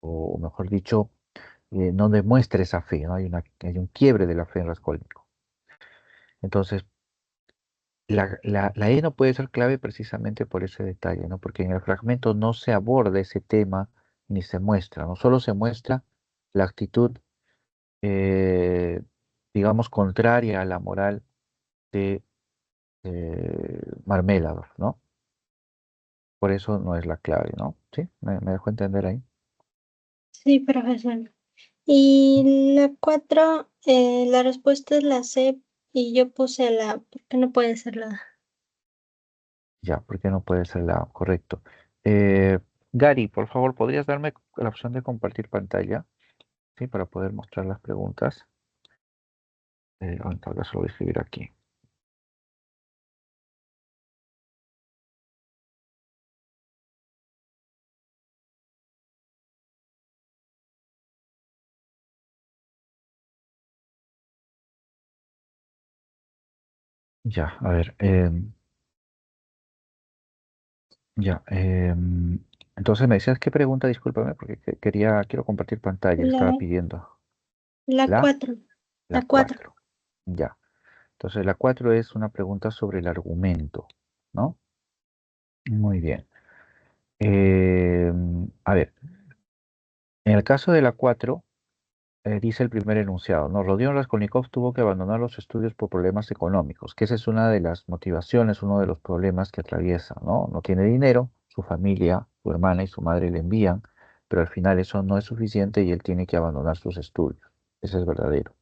o mejor dicho, no demuestra esa fe, ¿no? Hay un quiebre de la fe en Raskolnikov. Entonces, la E no puede ser clave precisamente por ese detalle, ¿no? Porque en el fragmento no se aborda ese tema ni se muestra, ¿no? Solo se muestra la actitud, eh, digamos, contraria a la moral de Marmeladov, ¿no? Por eso no es la clave, ¿no? ¿Sí? ¿Me dejó entender ahí? Sí, profesor. Y la 4, la respuesta es la C y yo puse la, ¿por qué no puede ser la? Ya, ¿por qué no puede ser la correcto? Eh, Gary, por favor, ¿podrías darme la opción de compartir pantalla? Sí, para poder mostrar las preguntas. En todo caso lo voy a escribir aquí. Ya, a ver. Ya. Entonces me decías qué pregunta, discúlpame, porque quiero compartir pantalla, estaba La, pidiendo. la La, 4, la la 4. 4. Ya. Entonces la 4 es una pregunta sobre el argumento, ¿no? Muy bien. A ver, en el caso de la 4, dice el primer enunciado, ¿no? Rodion Raskolnikov tuvo que abandonar los estudios por problemas económicos, que esa es una de las motivaciones, uno de los problemas que atraviesa, ¿no? No tiene dinero, su familia, su hermana y su madre le envían, pero al final eso no es suficiente y él tiene que abandonar sus estudios. Ese es verdadero.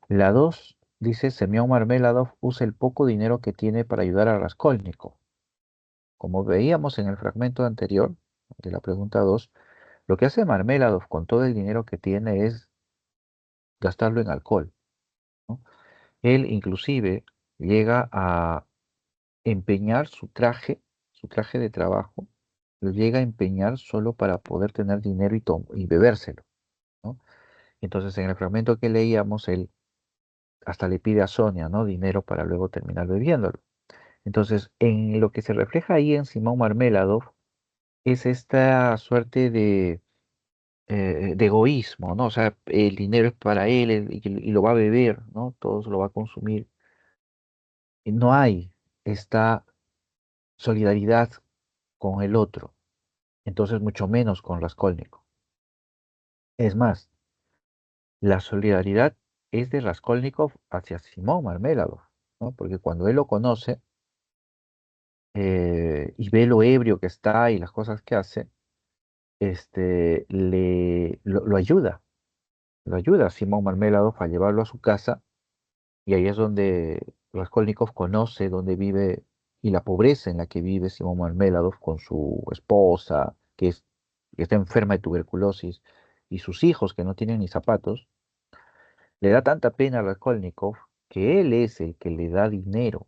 La 2 dice, Semyon Marmeladov usa el poco dinero que tiene para ayudar a Raskolnikov. Como veíamos en el fragmento anterior de la pregunta 2, lo que hace Marmeladov con todo el dinero que tiene es gastarlo en alcohol, ¿no? Él inclusive llega a empeñar su traje de trabajo, lo llega a empeñar solo para poder tener dinero y bebérselo, ¿no? Entonces en el fragmento que leíamos, él hasta le pide a Sonia, ¿no? Dinero para luego terminar bebiéndolo. Entonces, en lo que se refleja ahí en Simón Marmeladov es esta suerte de egoísmo, ¿no? O sea, el dinero es para él y lo va a beber, ¿no? Todo se lo va a consumir. Y no hay esta solidaridad con el otro, entonces mucho menos con Raskolnikov. Es más, la solidaridad es de Raskolnikov hacia Simón Marmeladov, ¿no? Porque cuando él lo conoce y ve lo ebrio que está y las cosas que hace, lo ayuda a Simón Marmeladov a llevarlo a su casa. Y ahí es donde Raskolnikov conoce dónde vive y la pobreza en la que vive Simón Marmeladov con su esposa, que está enferma de tuberculosis, y sus hijos que no tienen ni zapatos. Le da tanta pena a Raskolnikov que él es el que le da dinero.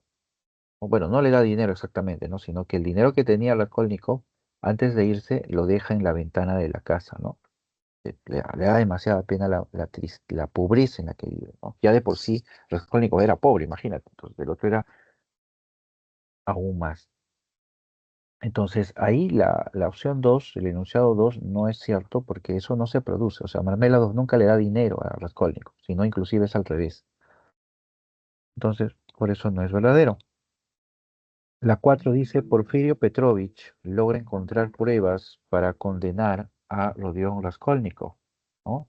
O bueno, no le da dinero exactamente, ¿no? Sino que el dinero que tenía Raskolnikov, antes de irse, lo deja en la ventana de la casa, ¿no? Le da demasiada pena la pobreza en la que vive, ¿no? Ya de por sí Raskolnikov era pobre, imagínate. Entonces, el otro era aún más. Entonces, ahí la opción 2, el enunciado 2, no es cierto porque eso no se produce. O sea, Marmeladov nunca le da dinero a Raskolnikov, sino inclusive es al revés. Entonces, por eso no es verdadero. La 4 dice, Porfirio Petrovich logra encontrar pruebas para condenar a Rodion Raskolnikov, ¿no?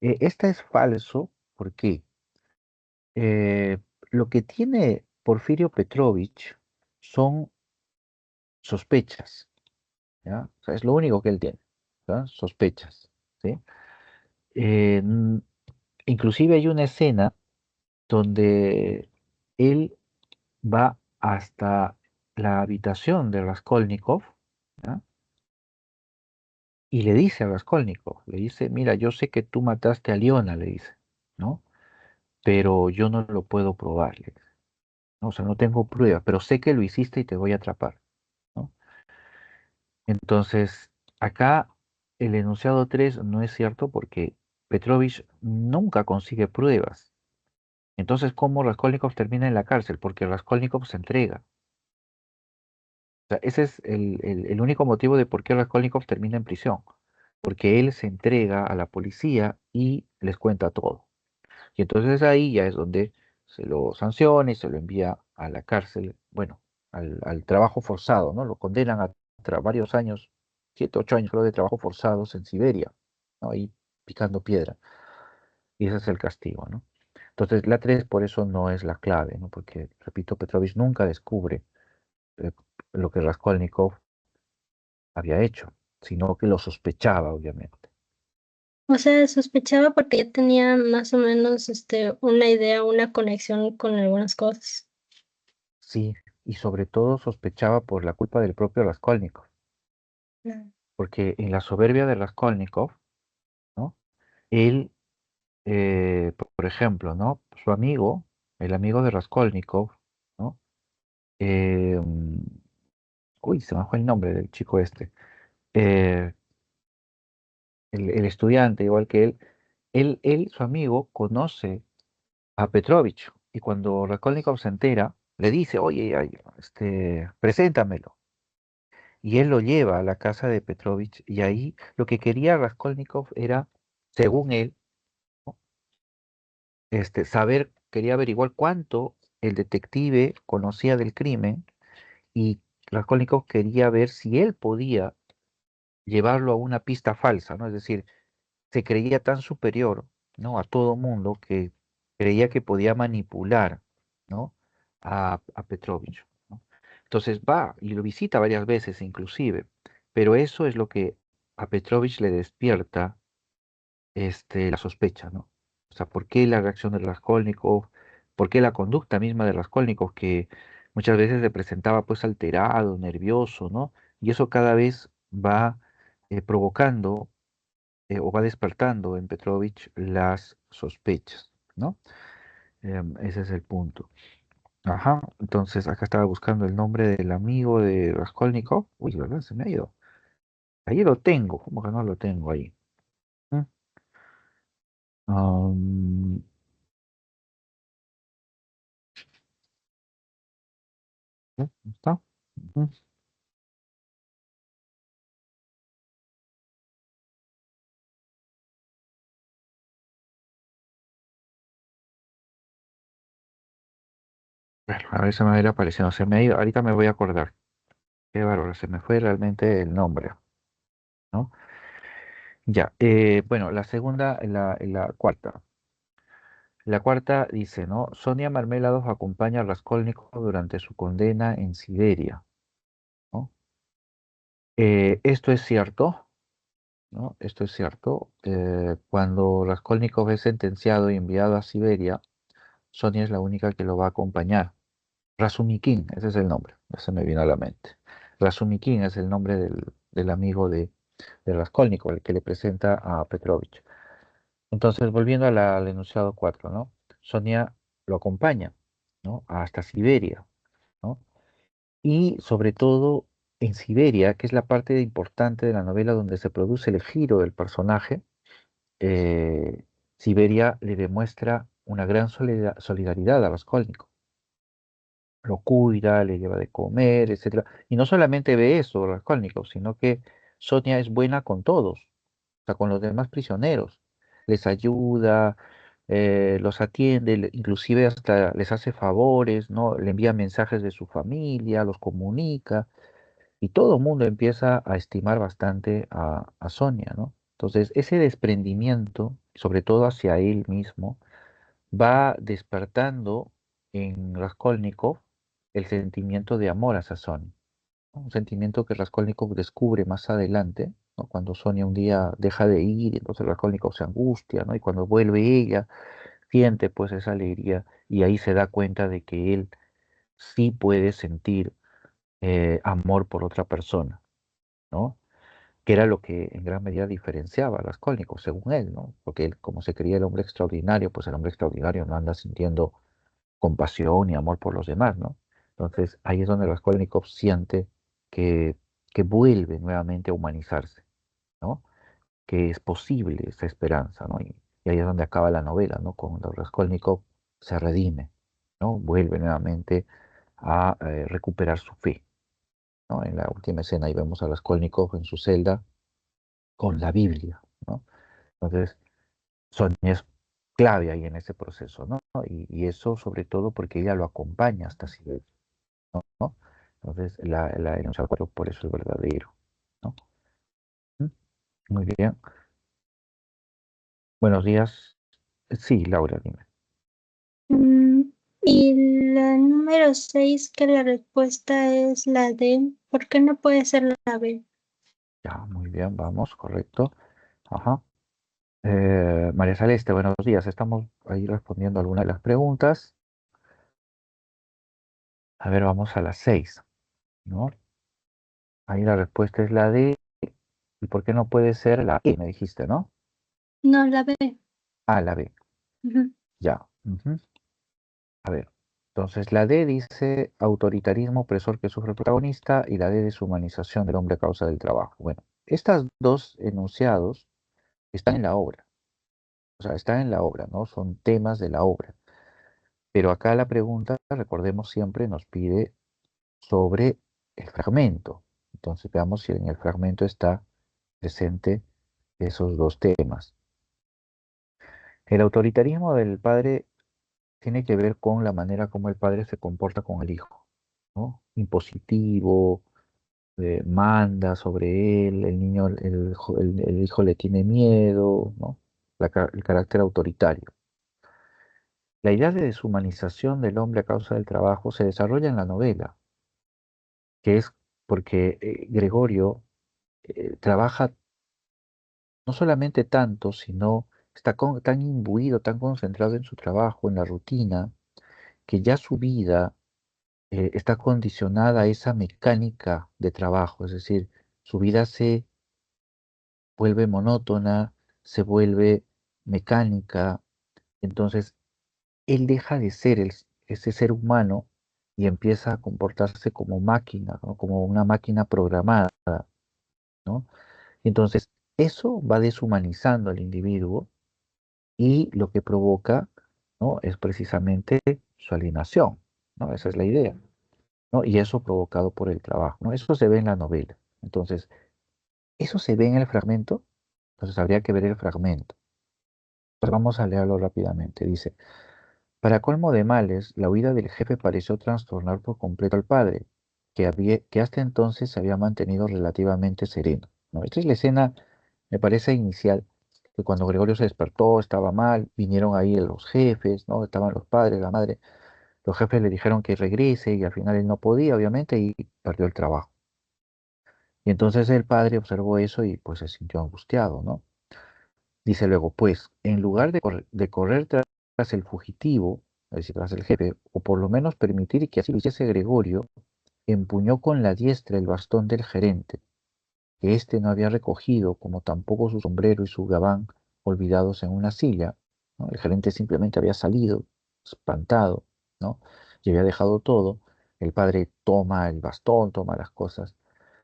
Esta es falso, ¿por qué? Eh, lo que tiene Porfirio Petrovich son sospechas, ¿ya? O sea, es lo único que él tiene, ¿ya? Sospechas, ¿sí? Eh, n- Inclusive hay una escena donde él va hasta la habitación de Raskolnikov, ¿ya? Y le dice a Raskolnikov, le dice, mira, yo sé que tú mataste a Leona, le dice, ¿no? Pero yo no lo puedo probar, le dice, ¿no? O sea, no tengo pruebas, pero sé que lo hiciste y te voy a atrapar, ¿no? Entonces, acá el enunciado 3 no es cierto porque Petrovich nunca consigue pruebas. Entonces, ¿cómo Raskolnikov termina en la cárcel? Porque Raskolnikov se entrega. O sea, ese es el único motivo de por qué Raskolnikov termina en prisión. porque él se entrega a la policía y les cuenta todo. Y entonces ahí ya es donde se lo sanciona y se lo envía a la cárcel, bueno, al trabajo forzado, ¿no? Lo condenan a varios años, 7, 8 años creo de trabajo forzados en Siberia, ¿no? Ahí picando piedra. Y ese es el castigo, ¿no? Entonces la 3 por eso no es la clave, ¿no? Porque, repito, Petrovich nunca descubre eh, lo que Raskolnikov había hecho, sino que lo sospechaba, obviamente. O sea, sospechaba porque ya tenía más o menos una idea, una conexión con algunas cosas. Sí, y sobre todo sospechaba por la culpa del propio Raskolnikov, Mm. porque en la soberbia de Raskolnikov, ¿no? Él, por ejemplo, ¿no? Su amigo, el amigo de Raskolnikov, ¿no? Eh, mm, uy, se me fue el nombre del chico este. Eh, el estudiante, igual que él, su amigo, conoce a Petrovich, y cuando Raskolnikov se entera, le dice, oye, ay, preséntamelo. Y él lo lleva a la casa de Petrovich, y ahí lo que quería Raskolnikov era, según él, ¿no? Quería averiguar cuánto el detective conocía del crimen, y Raskolnikov quería ver si él podía llevarlo a una pista falsa, ¿no? Es decir, se creía tan superior, ¿no? A todo mundo que creía que podía manipular, ¿no? A Petrovich, ¿no? Entonces va y lo visita varias veces inclusive, pero eso es lo que a Petrovich le despierta la sospecha, ¿no? O sea, ¿por qué la reacción de Raskolnikov? ¿Por qué la conducta misma de Raskolnikov que muchas veces se presentaba pues alterado, nervioso, ¿no? Y eso cada vez va provocando o va despertando en Petrovich las sospechas, ¿no? Ese es el punto. Ajá, entonces acá estaba buscando el nombre del amigo de Raskolnikov. Uy, ¿verdad? Se me ha ido. Ahí lo tengo, ¿cómo que no lo tengo ahí? ¿Mm? Am, ¿dónde está? Ujú. Bueno, a ver, se me va a ir apareciendo, se me ha ido, ahorita me voy a acordar. Qué bárbaro, se me fue realmente el nombre, ¿no? Ya, bueno, la segunda, la cuarta. La cuarta dice, ¿no? Sonia Marmeladov acompaña a Raskolnikov durante su condena en Siberia, ¿no? Esto es cierto, ¿no? Esto es cierto. Cuando Raskolnikov es sentenciado y enviado a Siberia, Sonia es la única que lo va a acompañar. Razumikin, ese es el nombre, ya se me vino a la mente. Razumikin es el nombre del amigo de Raskolnikov, el que le presenta a Petrovich. Entonces, volviendo al enunciado 4, ¿no? Sonia lo acompaña, ¿no? Hasta Siberia, ¿no? Y sobre todo en Siberia, que es la parte importante de la novela donde se produce el giro del personaje, eh, Siberia le demuestra una gran solidaridad a Raskolnikov. Lo cuida, le lleva de comer, etcétera. Y no solamente ve eso, Raskolnikov, sino que Sonia es buena con todos, o sea, con los demás prisioneros. Les ayuda, los atiende, inclusive hasta les hace favores, ¿no? Le envía mensajes de su familia, los comunica, y todo el mundo empieza a estimar bastante a Sonia, ¿no? Entonces, ese desprendimiento, sobre todo hacia él mismo, va despertando en Raskolnikov el sentimiento de amor hacia Sonia, ¿no? Un sentimiento que Raskolnikov descubre más adelante, ¿no? Cuando Sonia un día deja de ir, entonces Raskolnikov se angustia, ¿no? Y cuando vuelve ella, siente pues esa alegría, y ahí se da cuenta de que él sí puede sentir amor por otra persona, ¿no? Que era lo que en gran medida diferenciaba a Raskolnikov, según él, ¿no? Porque él, como se creía el hombre extraordinario, pues el hombre extraordinario no anda sintiendo compasión y amor por los demás, ¿no? Entonces ahí es donde Raskolnikov siente que, que vuelve nuevamente a humanizarse, ¿no? Que es posible esa esperanza, ¿no? Y ahí es donde acaba la novela, ¿no? Cuando Raskolnikov se redime, ¿no? Vuelve nuevamente a recuperar su fe, ¿no? En la última escena ahí vemos a Raskolnikov en su celda con la Biblia, ¿no? Entonces, Sonia es clave ahí en ese proceso, ¿no? Y eso sobre todo porque ella lo acompaña hasta Siberia, ¿no? Entonces, el enunciado 4 por eso es verdadero, ¿no? ¿Mm? Muy bien. Buenos días. Sí, Laura, dime. Mm, y la número 6, que la respuesta es la D, ¿por qué no puede ser la B? Ya, muy bien, vamos, correcto. Ajá. María Celeste, buenos días. Estamos ahí respondiendo algunas de las preguntas. A ver, vamos a las 6, ¿no? Ahí la respuesta es la D. ¿Y por qué no puede ser la E? Me dijiste, ¿no? No, la B. Ah, la B. Ujú. Ya. Ujú. A ver. Entonces, la D dice autoritarismo opresor que sufre el protagonista y la D deshumanización del hombre a causa del trabajo. Bueno, estas dos enunciados están en la obra. O sea, están en la obra, ¿no? Son temas de la obra. Pero acá la pregunta, recordemos siempre, nos pide sobre el fragmento. Entonces veamos si en el fragmento está presente esos dos temas. El autoritarismo del padre tiene que ver con la manera como el padre se comporta con el hijo, ¿no? Impositivo, manda sobre él, el niño, el hijo le tiene miedo, ¿no? El carácter autoritario. La idea de deshumanización del hombre a causa del trabajo se desarrolla en la novela, que es porque Gregorio trabaja no solamente tanto, sino está tan imbuido, tan concentrado en su trabajo, en la rutina, que ya su vida está condicionada a esa mecánica de trabajo, es decir, su vida se vuelve monótona, se vuelve mecánica, entonces él deja de ser ese ser humano y empieza a comportarse como máquina, ¿no? Como una máquina programada, ¿no? Entonces, eso va deshumanizando al individuo y lo que provoca, ¿no? Es precisamente su alienación, ¿no? Esa es la idea, ¿no? Y eso provocado por el trabajo, ¿no? Eso se ve en la novela. Entonces, eso se ve en el fragmento, entonces habría que ver el fragmento. Pues vamos a leerlo rápidamente. Dice, para colmo de males, la huida del jefe pareció trastornar por completo al padre, que hasta entonces se había mantenido relativamente sereno, ¿no? Esta es la escena, me parece, inicial, que cuando Gregorio se despertó, estaba mal, vinieron ahí los jefes, ¿no? Estaban los padres, la madre, los jefes le dijeron que regrese y al final él no podía, obviamente, y perdió el trabajo. Y entonces el padre observó eso y pues se sintió angustiado, ¿no? Dice luego, pues, en lugar de correr tras el fugitivo, es decir, tras el jefe, o por lo menos permitir que así lo hiciese Gregorio, empuñó con la diestra el bastón del gerente, que éste no había recogido, como tampoco su sombrero y su gabán olvidados en una silla, ¿no? El gerente simplemente había salido, espantado, ¿no? Y había dejado todo. El padre toma el bastón, toma las cosas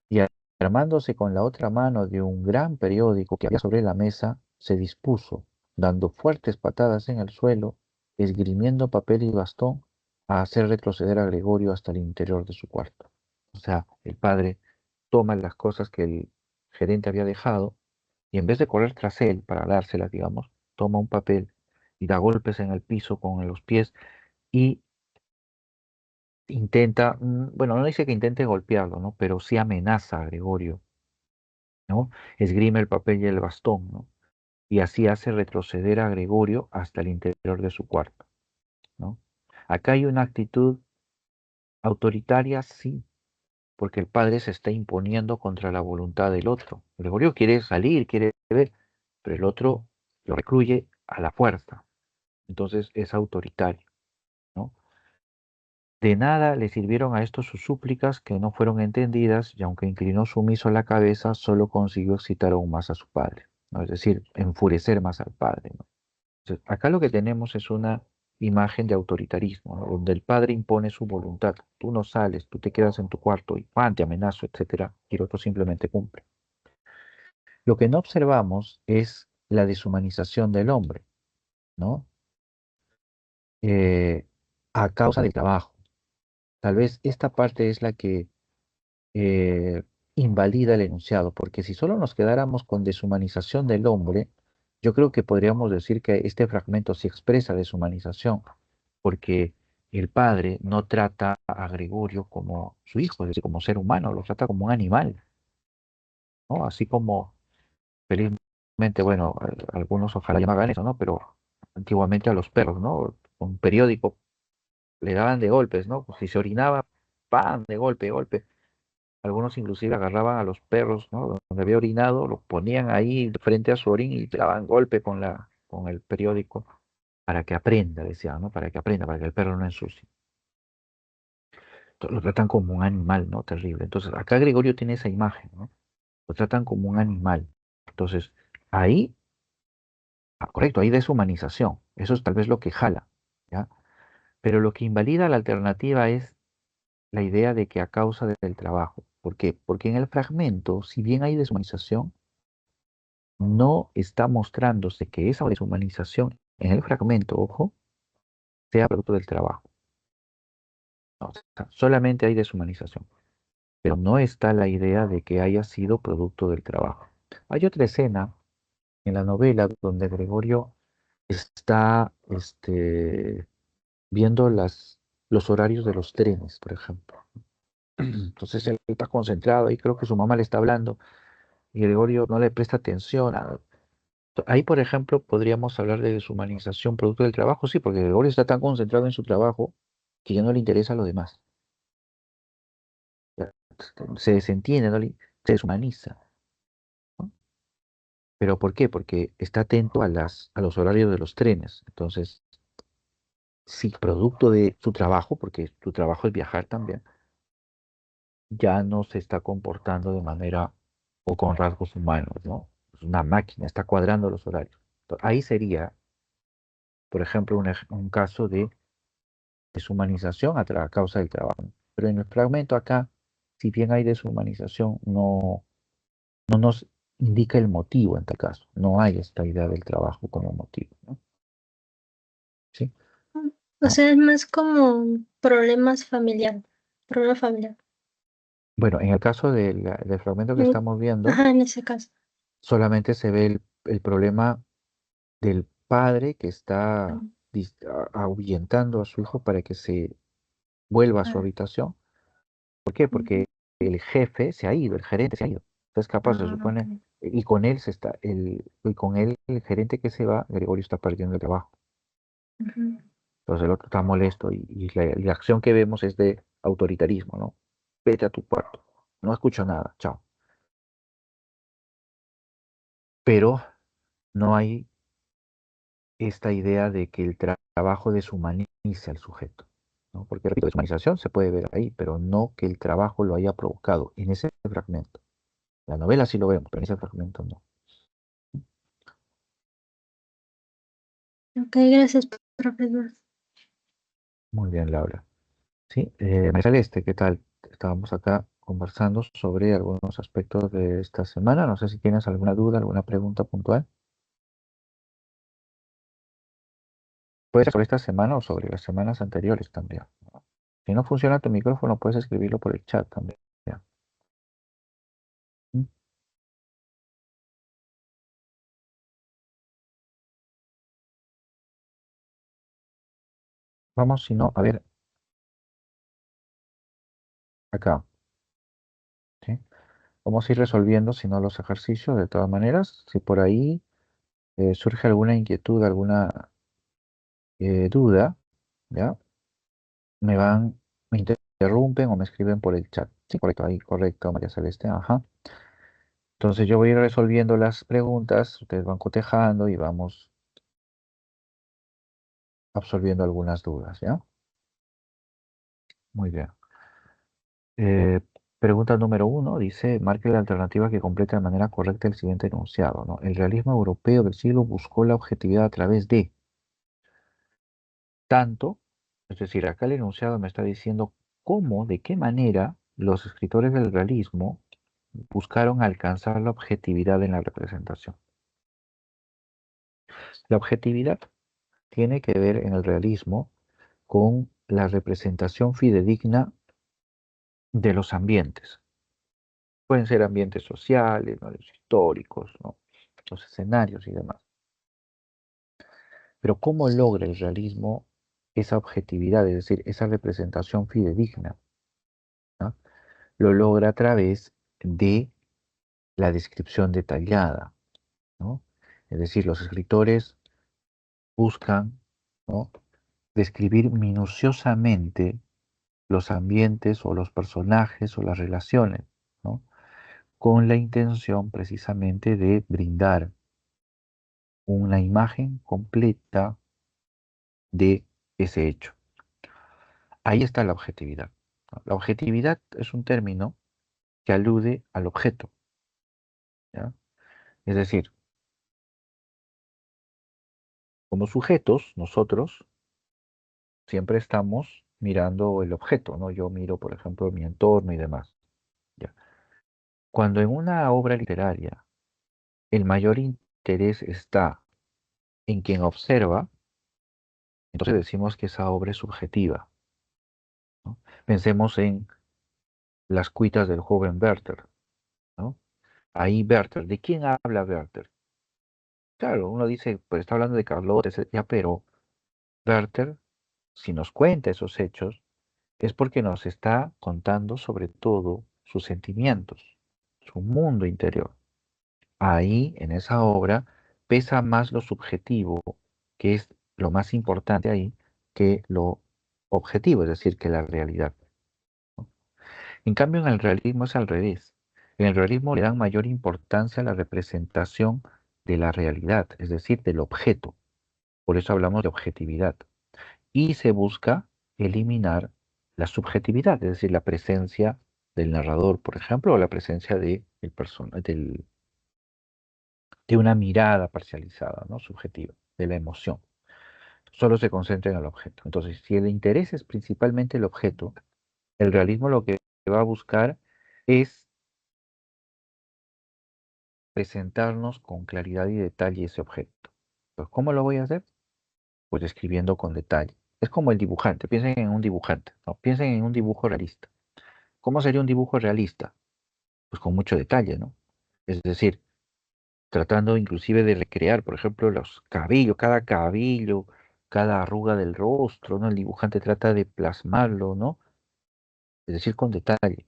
y armándose con la otra mano de un gran periódico que había sobre la mesa, se dispuso, dando fuertes patadas en el suelo, esgrimiendo papel y bastón, a hacer retroceder a Gregorio hasta el interior de su cuarto. O sea, el padre toma las cosas que el gerente había dejado y en vez de correr tras él para dárselas, digamos, toma un papel y da golpes en el piso con los pies y intenta, bueno, no dice que intente golpearlo, ¿no? Pero sí amenaza a Gregorio, ¿no? Esgrime el papel y el bastón, ¿no? Y así hace retroceder a Gregorio hasta el interior de su cuarto, ¿no? Acá hay una actitud autoritaria, sí, porque el padre se está imponiendo contra la voluntad del otro. Gregorio quiere salir, quiere ver, pero el otro lo recluye a la fuerza. Entonces es autoritario, ¿no? De nada le sirvieron a estos sus súplicas que no fueron entendidas y aunque inclinó sumiso la cabeza, solo consiguió excitar aún más a su padre, ¿no? Es decir, enfurecer más al padre, ¿no? Entonces, acá lo que tenemos es una imagen de autoritarismo, ¿no? Donde el padre impone su voluntad. Tú no sales, tú te quedas en tu cuarto y ¡pam! Te amenazo, etcétera, y el otro simplemente cumple. Lo que no observamos es la deshumanización del hombre, ¿no? Eh, a causa del trabajo. Tal vez esta parte es la que invalida el enunciado, porque si solo nos quedáramos con deshumanización del hombre, yo creo que podríamos decir que este fragmento sí expresa deshumanización, porque el padre no trata a Gregorio como su hijo, es decir, como ser humano, lo trata como un animal, ¿no? Así como felizmente, bueno, algunos ojalá ya no hagan eso, ¿no? Pero antiguamente a los perros, ¿no? Un periódico le daban de golpes, ¿no? Pues si se orinaba, ¡pam! De golpe, golpe. Algunos inclusive agarraban a los perros, ¿no? Donde había orinado, lo ponían ahí frente a su orín y le daban golpe con el periódico para que aprenda, decía, ¿no? Para que aprenda, para que el perro no ensucie. Lo tratan como un animal, ¿no? Terrible. Entonces, acá Gregorio tiene esa imagen, ¿no? Lo tratan como un animal. Entonces, ahí, correcto, ahí deshumanización. Eso es tal vez lo que jala, ¿ya? Pero lo que invalida la alternativa es la idea de que a causa del trabajo. ¿Por qué? Porque en el fragmento, si bien hay deshumanización, no está mostrándose que esa deshumanización en el fragmento, ojo, sea producto del trabajo. No, o sea, solamente hay deshumanización, pero no está la idea de que haya sido producto del trabajo. Hay otra escena en la novela donde Gregorio está viendo los horarios de los trenes, por ejemplo. Entonces él está concentrado y creo que su mamá le está hablando y Gregorio no le presta atención. Ahí, por ejemplo, podríamos hablar de deshumanización producto del trabajo, sí, porque Gregorio está tan concentrado en su trabajo que ya no le interesa lo demás. Ya, se desentiende, se deshumaniza, ¿no? ¿Pero por qué? Porque está atento a los horarios de los trenes. Entonces, sí, producto de su trabajo, porque su trabajo es viajar también, ya no se está comportando de manera o con rasgos humanos, ¿no? Es una máquina, está cuadrando los horarios. Ahí sería, por ejemplo, un caso de deshumanización a causa del trabajo. Pero en el fragmento acá, si bien hay deshumanización, no nos indica el motivo en tal caso. No hay esta idea del trabajo como motivo, ¿no? ¿Sí? O ¿No? sea, es más como problemas familiar, problema familiar. Bueno, en el caso del fragmento que Mm, estamos viendo, ajá, en ese caso. solamente se ve el problema del padre que está ahuyentando a su hijo para que se vuelva a su Ah, habitación. ¿Por qué? ujú. Porque el jefe se ha ido, el gerente se ha ido. Entonces, capaz, se Ah, ok. supone, y con él y con él, el gerente que se va, Gregorio está perdiendo el trabajo. Ujú. Entonces el otro está molesto y la acción que vemos es de autoritarismo, ¿no? Vete a tu cuarto. No escucho nada, chao. Pero no hay esta idea de que el trabajo deshumanice al sujeto, ¿no? Porque, repito, deshumanización se puede ver ahí, pero no que el trabajo lo haya provocado en ese fragmento. La novela sí lo vemos, pero en ese fragmento no. Ok, gracias, profesor. Muy bien, Laura. Sí, María Celeste, ¿qué tal? Estábamos acá conversando sobre algunos aspectos de esta semana. No sé si tienes alguna duda, alguna pregunta puntual. Puede ser sobre esta semana o sobre las semanas anteriores también. Si no funciona tu micrófono, puedes escribirlo por el chat también. ¿Ya? ¿Mm? Vamos, si no, a ver, acá. ¿Sí? Vamos a ir resolviendo, si no, los ejercicios de todas maneras. Si por ahí surge alguna inquietud, alguna duda, ¿ya? Me van, me interrumpen o me escriben por el chat. Sí, correcto, ahí, correcto, María Celeste, ajá. Entonces yo voy a ir resolviendo las preguntas, ustedes van cotejando y vamos absolviendo algunas dudas, ¿ya? Muy bien. Eh, Pregunta número uno, dice, marque la alternativa que completa de manera correcta el siguiente enunciado, ¿no? El realismo europeo del siglo buscó la objetividad a través de tanto, es decir, acá el enunciado me está diciendo cómo, de qué manera los escritores del realismo buscaron alcanzar la objetividad en la representación. La objetividad tiene que ver en el realismo con la representación fidedigna de los ambientes. Pueden ser ambientes sociales, ¿no? Los históricos, ¿no? Los escenarios y demás. Pero ¿cómo logra el realismo esa objetividad, es decir, esa representación fidedigna? ¿No? Lo logra a través de la descripción detallada, ¿no? Es decir, los escritores buscan, ¿no? describir minuciosamente los ambientes o los personajes o las relaciones, ¿no? Con la intención precisamente de brindar una imagen completa de ese hecho. Ahí está la objetividad, ¿no? La objetividad es un término que alude al objeto, ¿ya? Es decir, como sujetos, nosotros siempre estamos mirando el objeto, ¿no? Yo miro, por ejemplo, mi entorno y demás, ¿ya? Cuando en una obra literaria el mayor interés está en quien observa, entonces decimos que esa obra es subjetiva, ¿no? Pensemos en las cuitas del joven Werther, ¿no? Ahí Werther, ¿de quién habla Werther? Claro, uno dice, pues está hablando de Carlota, ya, pero Werther, si nos cuenta esos hechos, es porque nos está contando sobre todo sus sentimientos, su mundo interior. Ahí, en esa obra, pesa más lo subjetivo, que es lo más importante ahí, que lo objetivo, es decir, que la realidad, ¿no? En cambio, en el realismo es al revés. En el realismo le dan mayor importancia a la representación de la realidad, es decir, del objeto. Por eso hablamos de objetividad. Y se busca eliminar la subjetividad, es decir, la presencia del narrador, por ejemplo, o la presencia de una mirada parcializada, ¿no? Subjetiva, de la emoción. Solo se concentra en el objeto. Entonces, si el interés es principalmente el objeto, el realismo lo que va a buscar es presentarnos con claridad y detalle ese objeto. Pues, ¿cómo lo voy a hacer? Pues escribiendo con detalle. Es como el dibujante, piensen en un dibujante, ¿no? Piensen en un dibujo realista. ¿Cómo sería un dibujo realista? Pues con mucho detalle, ¿no? Es decir, tratando inclusive de recrear, por ejemplo, los cabello, cada arruga del rostro, ¿no? El dibujante trata de plasmarlo, ¿no? Es decir, con detalle.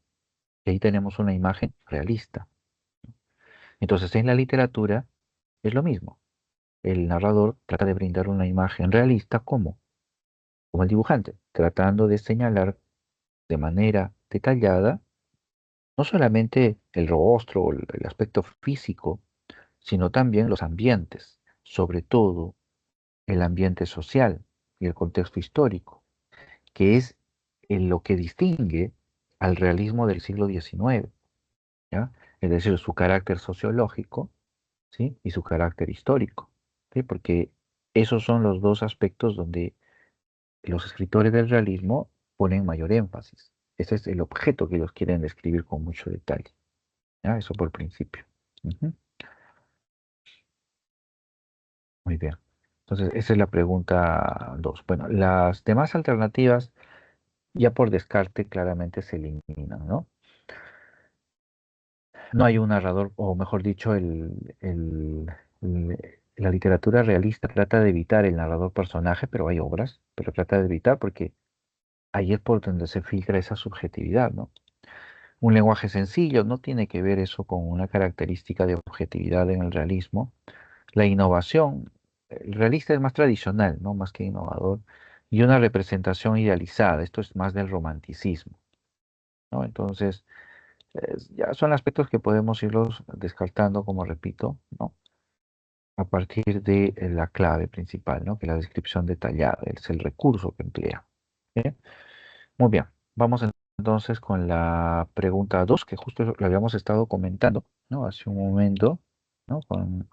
Y ahí tenemos una imagen realista. Entonces, en la literatura es lo mismo. El narrador trata de brindar una imagen realista como el dibujante, tratando de señalar de manera detallada no solamente el rostro o el aspecto físico, sino también los ambientes, sobre todo el ambiente social y el contexto histórico, que es en lo que distingue al realismo del siglo XIX, ¿ya? Es decir, su carácter sociológico, ¿sí? Y su carácter histórico, ¿sí? Porque esos son los dos aspectos donde los escritores del realismo ponen mayor énfasis. Ese es el objeto que ellos quieren describir con mucho detalle, ¿ya? Eso por principio. Ujú. Muy bien. Entonces, esa es la pregunta 2. Bueno, las demás alternativas ya por descarte claramente se eliminan, ¿no? No hay un narrador, o mejor dicho, la literatura realista trata de evitar el narrador personaje, pero hay obras, pero trata de evitar porque ahí es por donde se filtra esa subjetividad, ¿no? Un lenguaje sencillo no tiene que ver eso con una característica de objetividad en el realismo. La innovación, el realista es más tradicional, ¿no? Más que innovador, y una representación idealizada, esto es más del romanticismo, ¿no? Entonces, ya son aspectos que podemos irlos descartando, como repito, ¿no? A partir de la clave principal, ¿no? Que la descripción detallada es el recurso que emplea. ¿Bien? Muy bien, vamos entonces con la pregunta 2 que justo lo habíamos estado comentando, ¿no? Hace un momento, ¿no? Con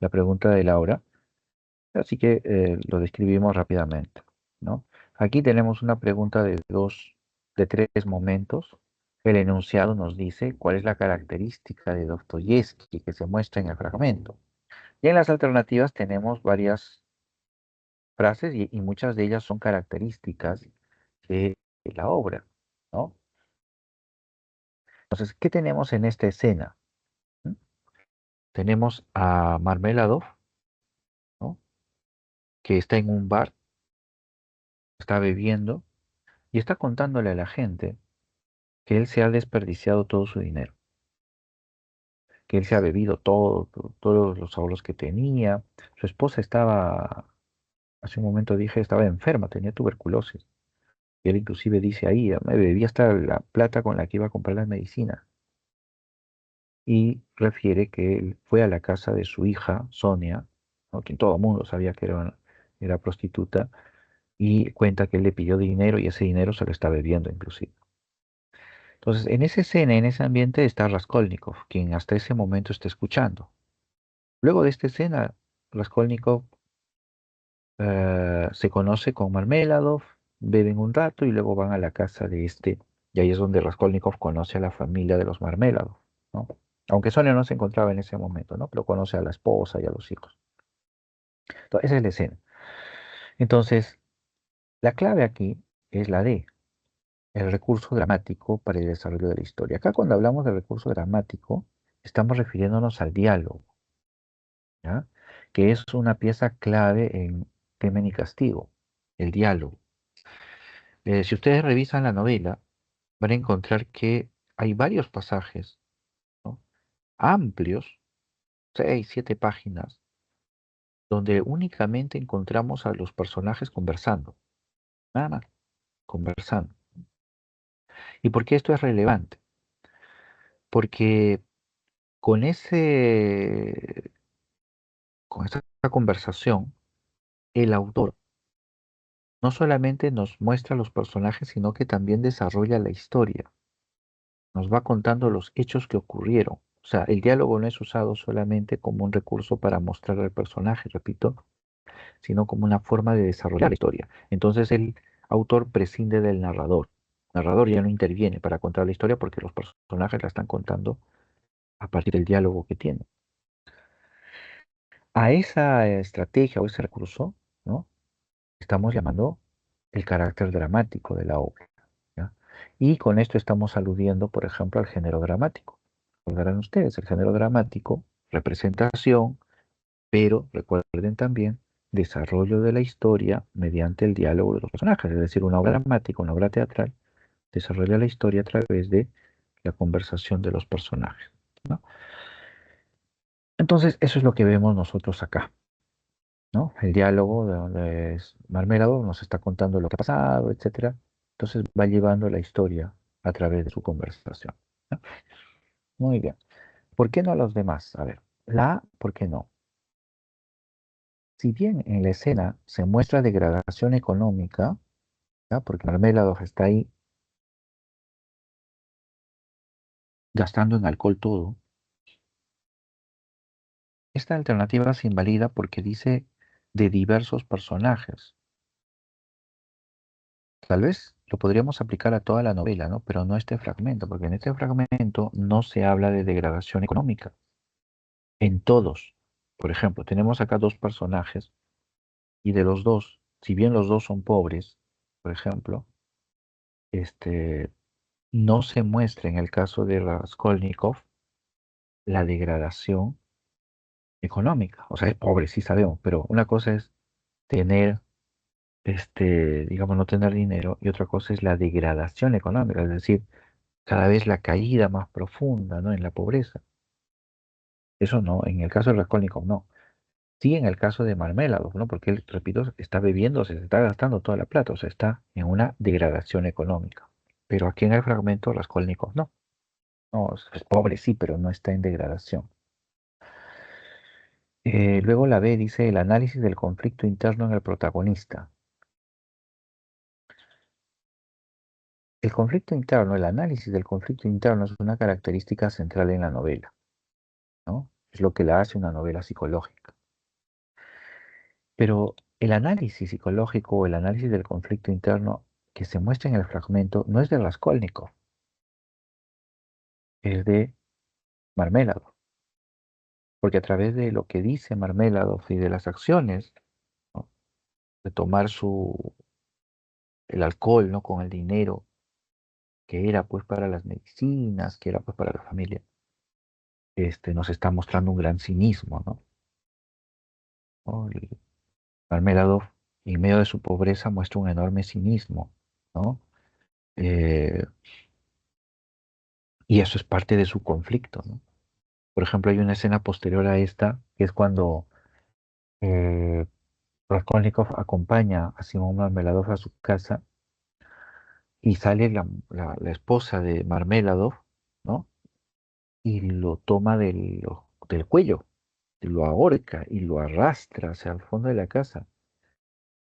la pregunta de Laura. Así que lo describimos rápidamente, ¿no? Aquí tenemos una pregunta de tres momentos. El enunciado nos dice cuál es la característica de Dostoyevsky que se muestra en el fragmento. Y en las alternativas tenemos varias frases y muchas de ellas son características de la obra, ¿no? Entonces, ¿qué tenemos en esta escena? ¿Mm? Tenemos a Marmeladov, ¿no? Que está en un bar, está bebiendo y está contándole a la gente que él se ha desperdiciado todo su dinero, que él se ha bebido todos los ahorros que tenía. Su esposa estaba, hace un momento dije, estaba enferma, tenía tuberculosis. Y él inclusive dice ahí, me bebía hasta la plata con la que iba a comprar las medicinas. Y refiere que él fue a la casa de su hija, Sonia, ¿no? Quien todo el mundo sabía que era prostituta, y cuenta que él le pidió dinero y ese dinero se lo está bebiendo inclusive. Entonces, en esa escena, en ese ambiente está Raskolnikov, quien hasta ese momento está escuchando. Luego de esta escena, Raskolnikov se conoce con Marmeladov, beben un rato y luego van a la casa de este, y ahí es donde Raskolnikov conoce a la familia de los Marmeladov, ¿no? Aunque Sonia no se encontraba en ese momento, ¿no? Pero conoce a la esposa y a los hijos. Entonces, esa es la escena. Entonces, la clave aquí es la D, el recurso dramático para el desarrollo de la historia. Acá cuando hablamos de recurso dramático, estamos refiriéndonos al diálogo, ¿ya? Que es una pieza clave en Crimen y Castigo, el diálogo. Si ustedes revisan la novela, van a encontrar que hay varios pasajes, ¿no? Amplios, 6, 7 páginas, donde únicamente encontramos a los personajes conversando, nada más, conversando. ¿Y por qué esto es relevante? Porque con con esa conversación, el autor no solamente nos muestra los personajes, sino que también desarrolla la historia. Nos va contando los hechos que ocurrieron. O sea, el diálogo no es usado solamente como un recurso para mostrar al personaje, repito, sino como una forma de desarrollar la historia. Entonces el autor prescinde del narrador. El narrador ya no interviene para contar la historia porque los personajes la están contando a partir del diálogo que tienen. A esa estrategia o ese recurso, ¿no? Estamos llamando el carácter dramático de la obra, ¿ya? Y con esto estamos aludiendo, por ejemplo, al género dramático. Recordarán ustedes, el género dramático, representación, pero recuerden también desarrollo de la historia mediante el diálogo de los personajes, es decir, una obra dramática, una obra teatral, desarrolla la historia a través de la conversación de los personajes, ¿no? Entonces, eso es lo que vemos nosotros acá, ¿no? El diálogo de donde Marmelado nos está contando lo que ha pasado, etcétera. Entonces va llevando la historia a través de su conversación, ¿no? Muy bien. ¿Por qué no los demás? A ver, ¿por qué no? Si bien en la escena se muestra degradación económica, ¿ya? Porque Marmelado está ahí gastando en alcohol todo, esta alternativa se invalida porque dice de diversos personajes. Tal vez lo podríamos aplicar a toda la novela, ¿no? Pero no a este fragmento, porque en este fragmento no se habla de degradación económica. En todos, por ejemplo, tenemos acá dos personajes y de los dos, si bien los dos son pobres, por ejemplo, este, no se muestra en el caso de Raskolnikov la degradación económica. O sea, es pobre, sí sabemos, pero una cosa es tener, digamos, no tener dinero y otra cosa es la degradación económica, es decir, cada vez la caída más profunda, ¿no? En la pobreza. Eso no, en el caso de Raskolnikov no. Sí, en el caso de Marmeladov, ¿no? Porque él, repito, está bebiendo, se está gastando toda la plata, o sea, está en una degradación económica. Pero aquí en el fragmento Raskolnikov no. No, es pobre, sí, pero no está en degradación. Luego la B dice el análisis del conflicto interno en el protagonista. El conflicto interno, el análisis del conflicto interno es una característica central en la novela, ¿no? Es lo que la hace una novela psicológica. Pero el análisis psicológico o el análisis del conflicto interno que se muestra en el fragmento no es de Raskolnikov, es de Marmeladov. Porque a través de lo que dice Marmeladov y de las acciones, ¿no? De tomar el alcohol, ¿no? Con el dinero, que era pues para las medicinas, que era pues para la familia, nos está mostrando un gran cinismo, ¿no? ¿No? El Marmeladov, en medio de su pobreza, muestra un enorme cinismo, ¿no? Eh, y eso es parte de su conflicto, ¿no? Por ejemplo, hay una escena posterior a esta, que es cuando eh, Raskolnikov acompaña a Simón Marmeladov a su casa y sale la esposa de Marmeladov, ¿no? Y lo toma del cuello, y lo ahorca y lo arrastra hacia el fondo de la casa.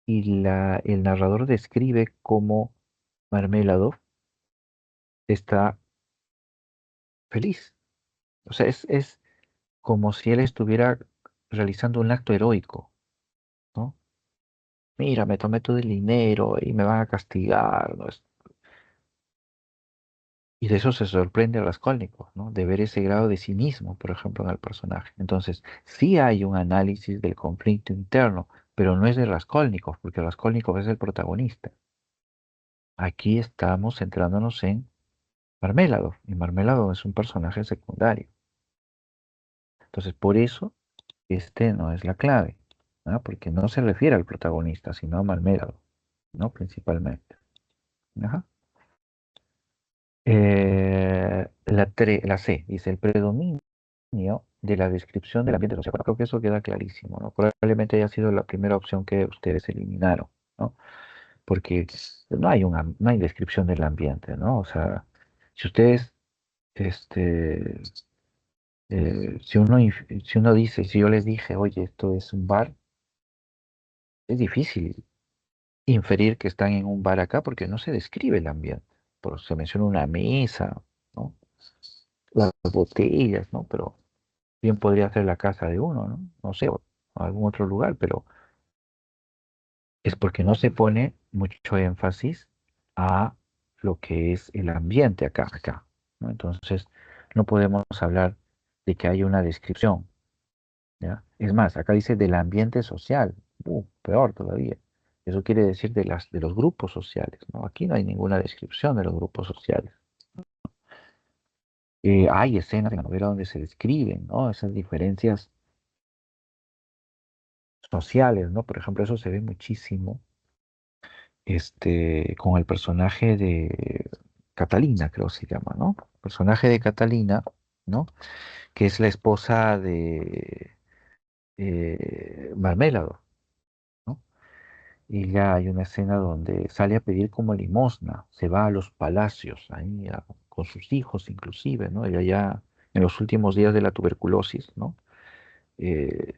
Y el narrador describe cómo Marmeladov está feliz. O sea, es como si él estuviera realizando un acto heroico, ¿no? Mira, me tomé todo el dinero y me van a castigar, ¿no? Y de eso se sorprende a Raskolnikov, ¿no? De ver ese grado de cinismo, por ejemplo, en el personaje. Entonces, sí hay un análisis del conflicto interno, pero no es de Raskolnikov, porque Raskolnikov es el protagonista. Aquí estamos centrándonos en Marmeladov, y Marmeladov es un personaje secundario. Entonces, por eso, este no es la clave, ¿no? Porque no se refiere al protagonista, sino a Marmeladov, ¿no? Principalmente. Ajá. La C dice el predominio de la descripción del ambiente social. Bueno, creo que eso queda clarísimo, ¿no? Probablemente haya sido la primera opción que ustedes eliminaron, ¿no? Porque no hay descripción del ambiente, ¿no? O sea, si ustedes, este, si uno dice, si yo les dije, oye, esto es un bar, es difícil inferir que están en un bar acá porque no se describe el ambiente. Se menciona una mesa, ¿no? Las botellas, ¿no? Pero bien podría ser la casa de uno, ¿no? No sé, o algún otro lugar, pero es porque no se pone mucho énfasis a lo que es el ambiente acá, ¿no? Entonces, no podemos hablar de que hay una descripción, ¿ya? Es más, acá dice del ambiente social, peor todavía. Eso quiere decir de los grupos sociales, ¿no? Aquí no hay ninguna descripción de los grupos sociales. Hay escenas en la novela donde se describen, ¿no? Esas diferencias sociales, ¿no? Por ejemplo, eso se ve muchísimo con el personaje de Catalina, creo se llama, ¿no? El personaje de Catalina, ¿no? Que es la esposa de Marmélado, ¿no? Y ya hay una escena donde sale a pedir como limosna, se va a los palacios, ahí con sus hijos inclusive, ¿no? Ella ya en los últimos días de la tuberculosis, ¿no? Eh,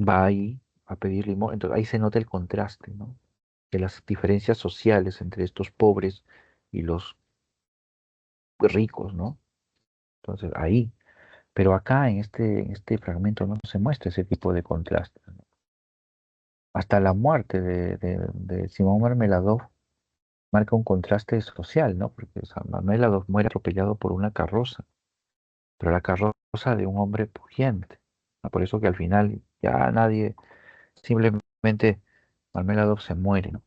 Va ahí a pedir limosna, entonces ahí se nota el contraste, ¿no? De las diferencias sociales entre estos pobres y los ricos, ¿no? Entonces ahí, pero acá en este fragmento no se muestra ese tipo de contraste, ¿no? Hasta la muerte de Simón Marmeladov marca un contraste social, ¿no? Porque o sea, Marmeladov muere atropellado por una carroza, pero la carroza de un hombre pudiente, ¿no? Por eso que al final ya nadie, simplemente Marmeladov se muere, ¿no?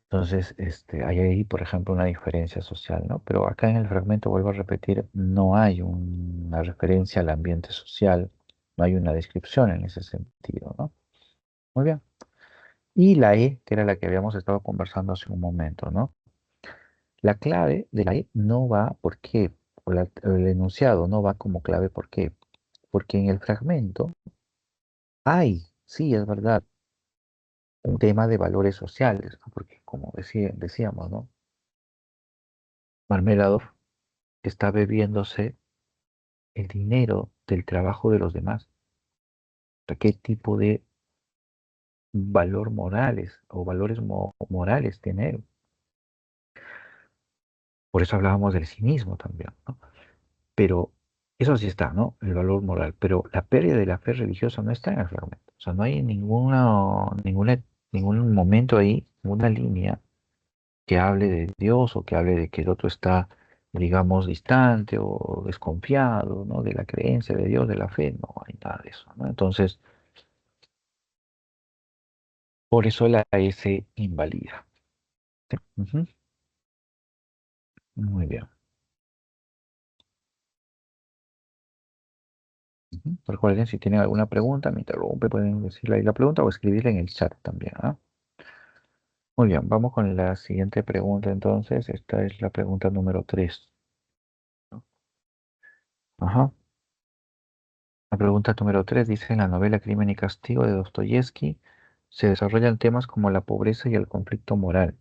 Entonces, hay ahí, por ejemplo, una diferencia social, ¿no? Pero acá en el fragmento, vuelvo a repetir, no hay una referencia al ambiente social, no hay una descripción en ese sentido, ¿no? Muy bien. Y la E, que era la que habíamos estado conversando hace un momento, ¿no? La clave de la E no va, ¿por qué? El enunciado no va como clave, ¿por qué? Porque en el fragmento hay, sí, es verdad, un tema de valores sociales, ¿no? Porque como decíamos, ¿no? Marmeladov está bebiéndose el dinero del trabajo de los demás. O sea, ¿qué tipo de valor morales o valores morales tiene él? Por eso hablábamos del cinismo también, ¿no? Pero eso sí está, ¿no? El valor moral. Pero la pérdida de la fe religiosa no está en el fragmento. O sea, no hay ningún momento ahí, ninguna línea que hable de Dios o que hable de que el otro está, digamos, distante o desconfiado, ¿no? De la creencia de Dios, de la fe. No hay nada de eso, ¿no? Entonces, por eso la S invalida. ¿Sí? Ujú. Muy bien. Recuerden, si tienen alguna pregunta, me interrumpe, pueden decirle ahí la pregunta o escribirla en el chat también, ¿ah? Muy bien, vamos con la siguiente pregunta entonces. Esta es la pregunta número 3. Ajá. La pregunta número 3 dice, en la novela Crimen y Castigo de Dostoyevsky se desarrollan temas como la pobreza y el conflicto moral.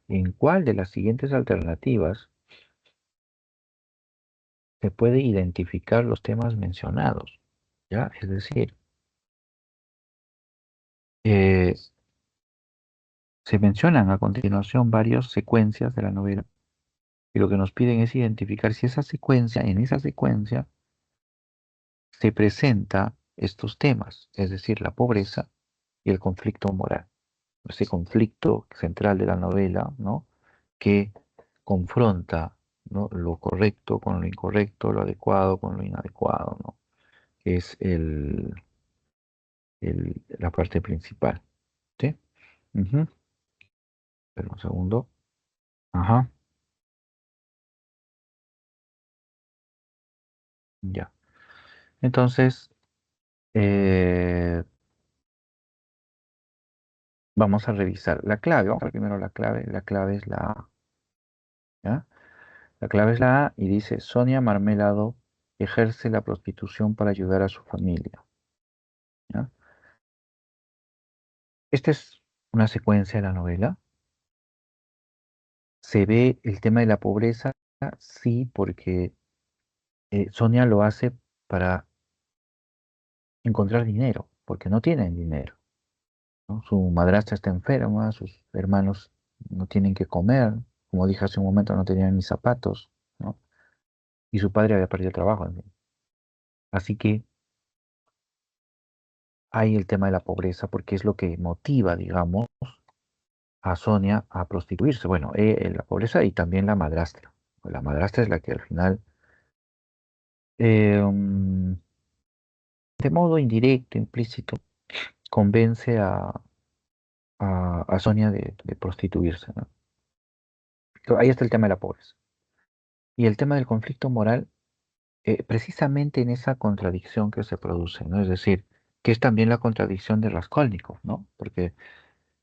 ¿En cuál de las siguientes alternativas se puede identificar los temas mencionados? ¿Ya? Es decir, eh, se mencionan a continuación varias secuencias de la novela y lo que nos piden es identificar si en esa secuencia se presenta estos temas, es decir, la pobreza y el conflicto moral. Ese conflicto central de la novela, ¿no? Que confronta, ¿no? Lo correcto con lo incorrecto, lo adecuado con lo inadecuado, ¿no? Que es la parte principal, ¿sí? Ujú. Espera un segundo. Ajá, ya. Entonces, eh, vamos a revisar la clave. Vamos a ver primero la clave. La clave es la A, ¿ya? La clave es la A y dice, Sonia Marmelado ejerce la prostitución para ayudar a su familia, ¿ya? Esta es una secuencia de la novela. Se ve el tema de la pobreza, sí, porque Sonia lo hace para encontrar dinero, porque no tienen dinero, ¿no? Su madrastra está enferma, sus hermanos no tienen que comer, como dije hace un momento, no tenían ni zapatos, ¿no? Y su padre había perdido el trabajo, en fin. Así que hay el tema de la pobreza, porque es lo que motiva, digamos, a Sonia a prostituirse. Bueno, la pobreza y también la madrastra. La madrastra es la que al final, mm, de modo indirecto, implícito, convence a Sonia de prostituirse, ¿no? Ahí está el tema de la pobreza. Y el tema del conflicto moral, precisamente en esa contradicción que se produce, ¿no? Es decir, que es también la contradicción de Raskolnikov, ¿no? Porque,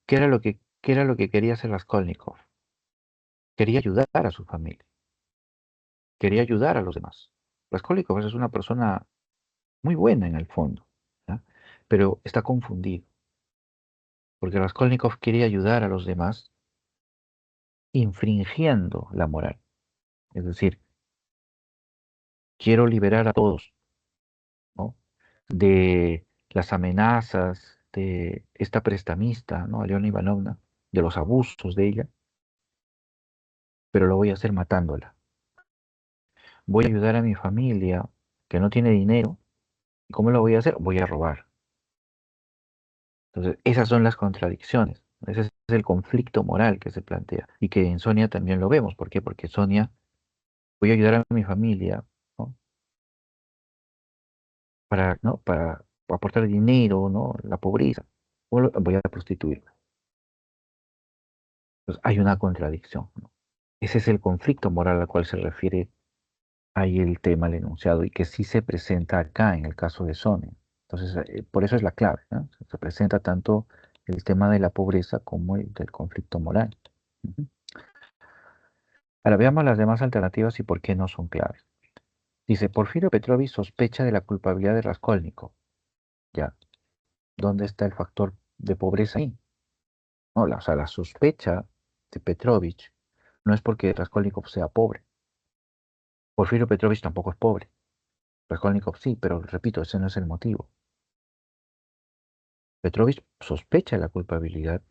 qué era lo que quería hacer Raskolnikov? Quería ayudar a su familia, quería ayudar a los demás. Raskolnikov es una persona muy buena en el fondo, ¿ya? Pero está confundido, porque Raskolnikov quiere ayudar a los demás infringiendo la moral. Es decir, quiero liberar a todos, ¿no? De las amenazas de esta prestamista, ¿no? Aliona Ivanovna, de los abusos de ella, pero lo voy a hacer matándola. Voy a ayudar a mi familia que no tiene dinero. ¿Y cómo lo voy a hacer? Voy a robar. Entonces, esas son las contradicciones. Ese es el conflicto moral que se plantea y que en Sonia también lo vemos. ¿Por qué? Porque Sonia, voy a ayudar a mi familia, ¿no? Para, ¿no? Para aportar dinero, ¿no? La pobreza. Voy a prostituirme. Entonces, hay una contradicción, ¿no? Ese es el conflicto moral al cual se refiere ahí el tema, el enunciado, y que sí se presenta acá en el caso de Sonia. Entonces, por eso es la clave, ¿no? Se presenta tanto el tema de la pobreza como el del conflicto moral. Ujú. Ahora veamos las demás alternativas y por qué no son claves. Dice, Porfirio Petrovich sospecha de la culpabilidad de Raskolnikov. Ya, ¿dónde está el factor de pobreza ahí? No, o sea, la sospecha de Petrovich no es porque Raskolnikov sea pobre. Porfirio Petrovich tampoco es pobre. Raskolnikov sí, pero repito, ese no es el motivo. Petrovich sospecha de la culpabilidad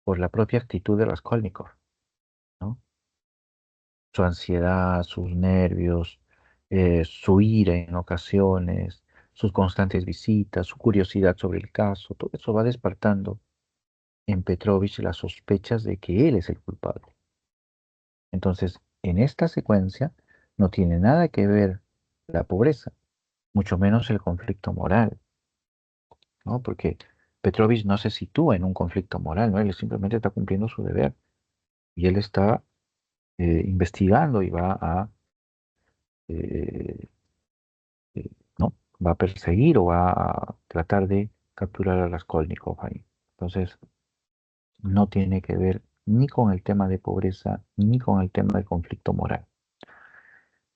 por la propia actitud de Raskolnikov, ¿no? Su ansiedad, sus nervios, su ira en ocasiones, sus constantes visitas, su curiosidad sobre el caso, todo eso va despertando en Petrovich las sospechas de que él es el culpable. Entonces, en esta secuencia no tiene nada que ver la pobreza, mucho menos el conflicto moral, ¿no? Porque Petrovich no se sitúa en un conflicto moral, ¿no? Él simplemente está cumpliendo su deber y él está investigando y va a, eh, eh, ¿no? Va a perseguir o va a tratar de capturar a Raskolnikov ahí. Entonces, no tiene que ver ni con el tema de pobreza ni con el tema de conflicto moral.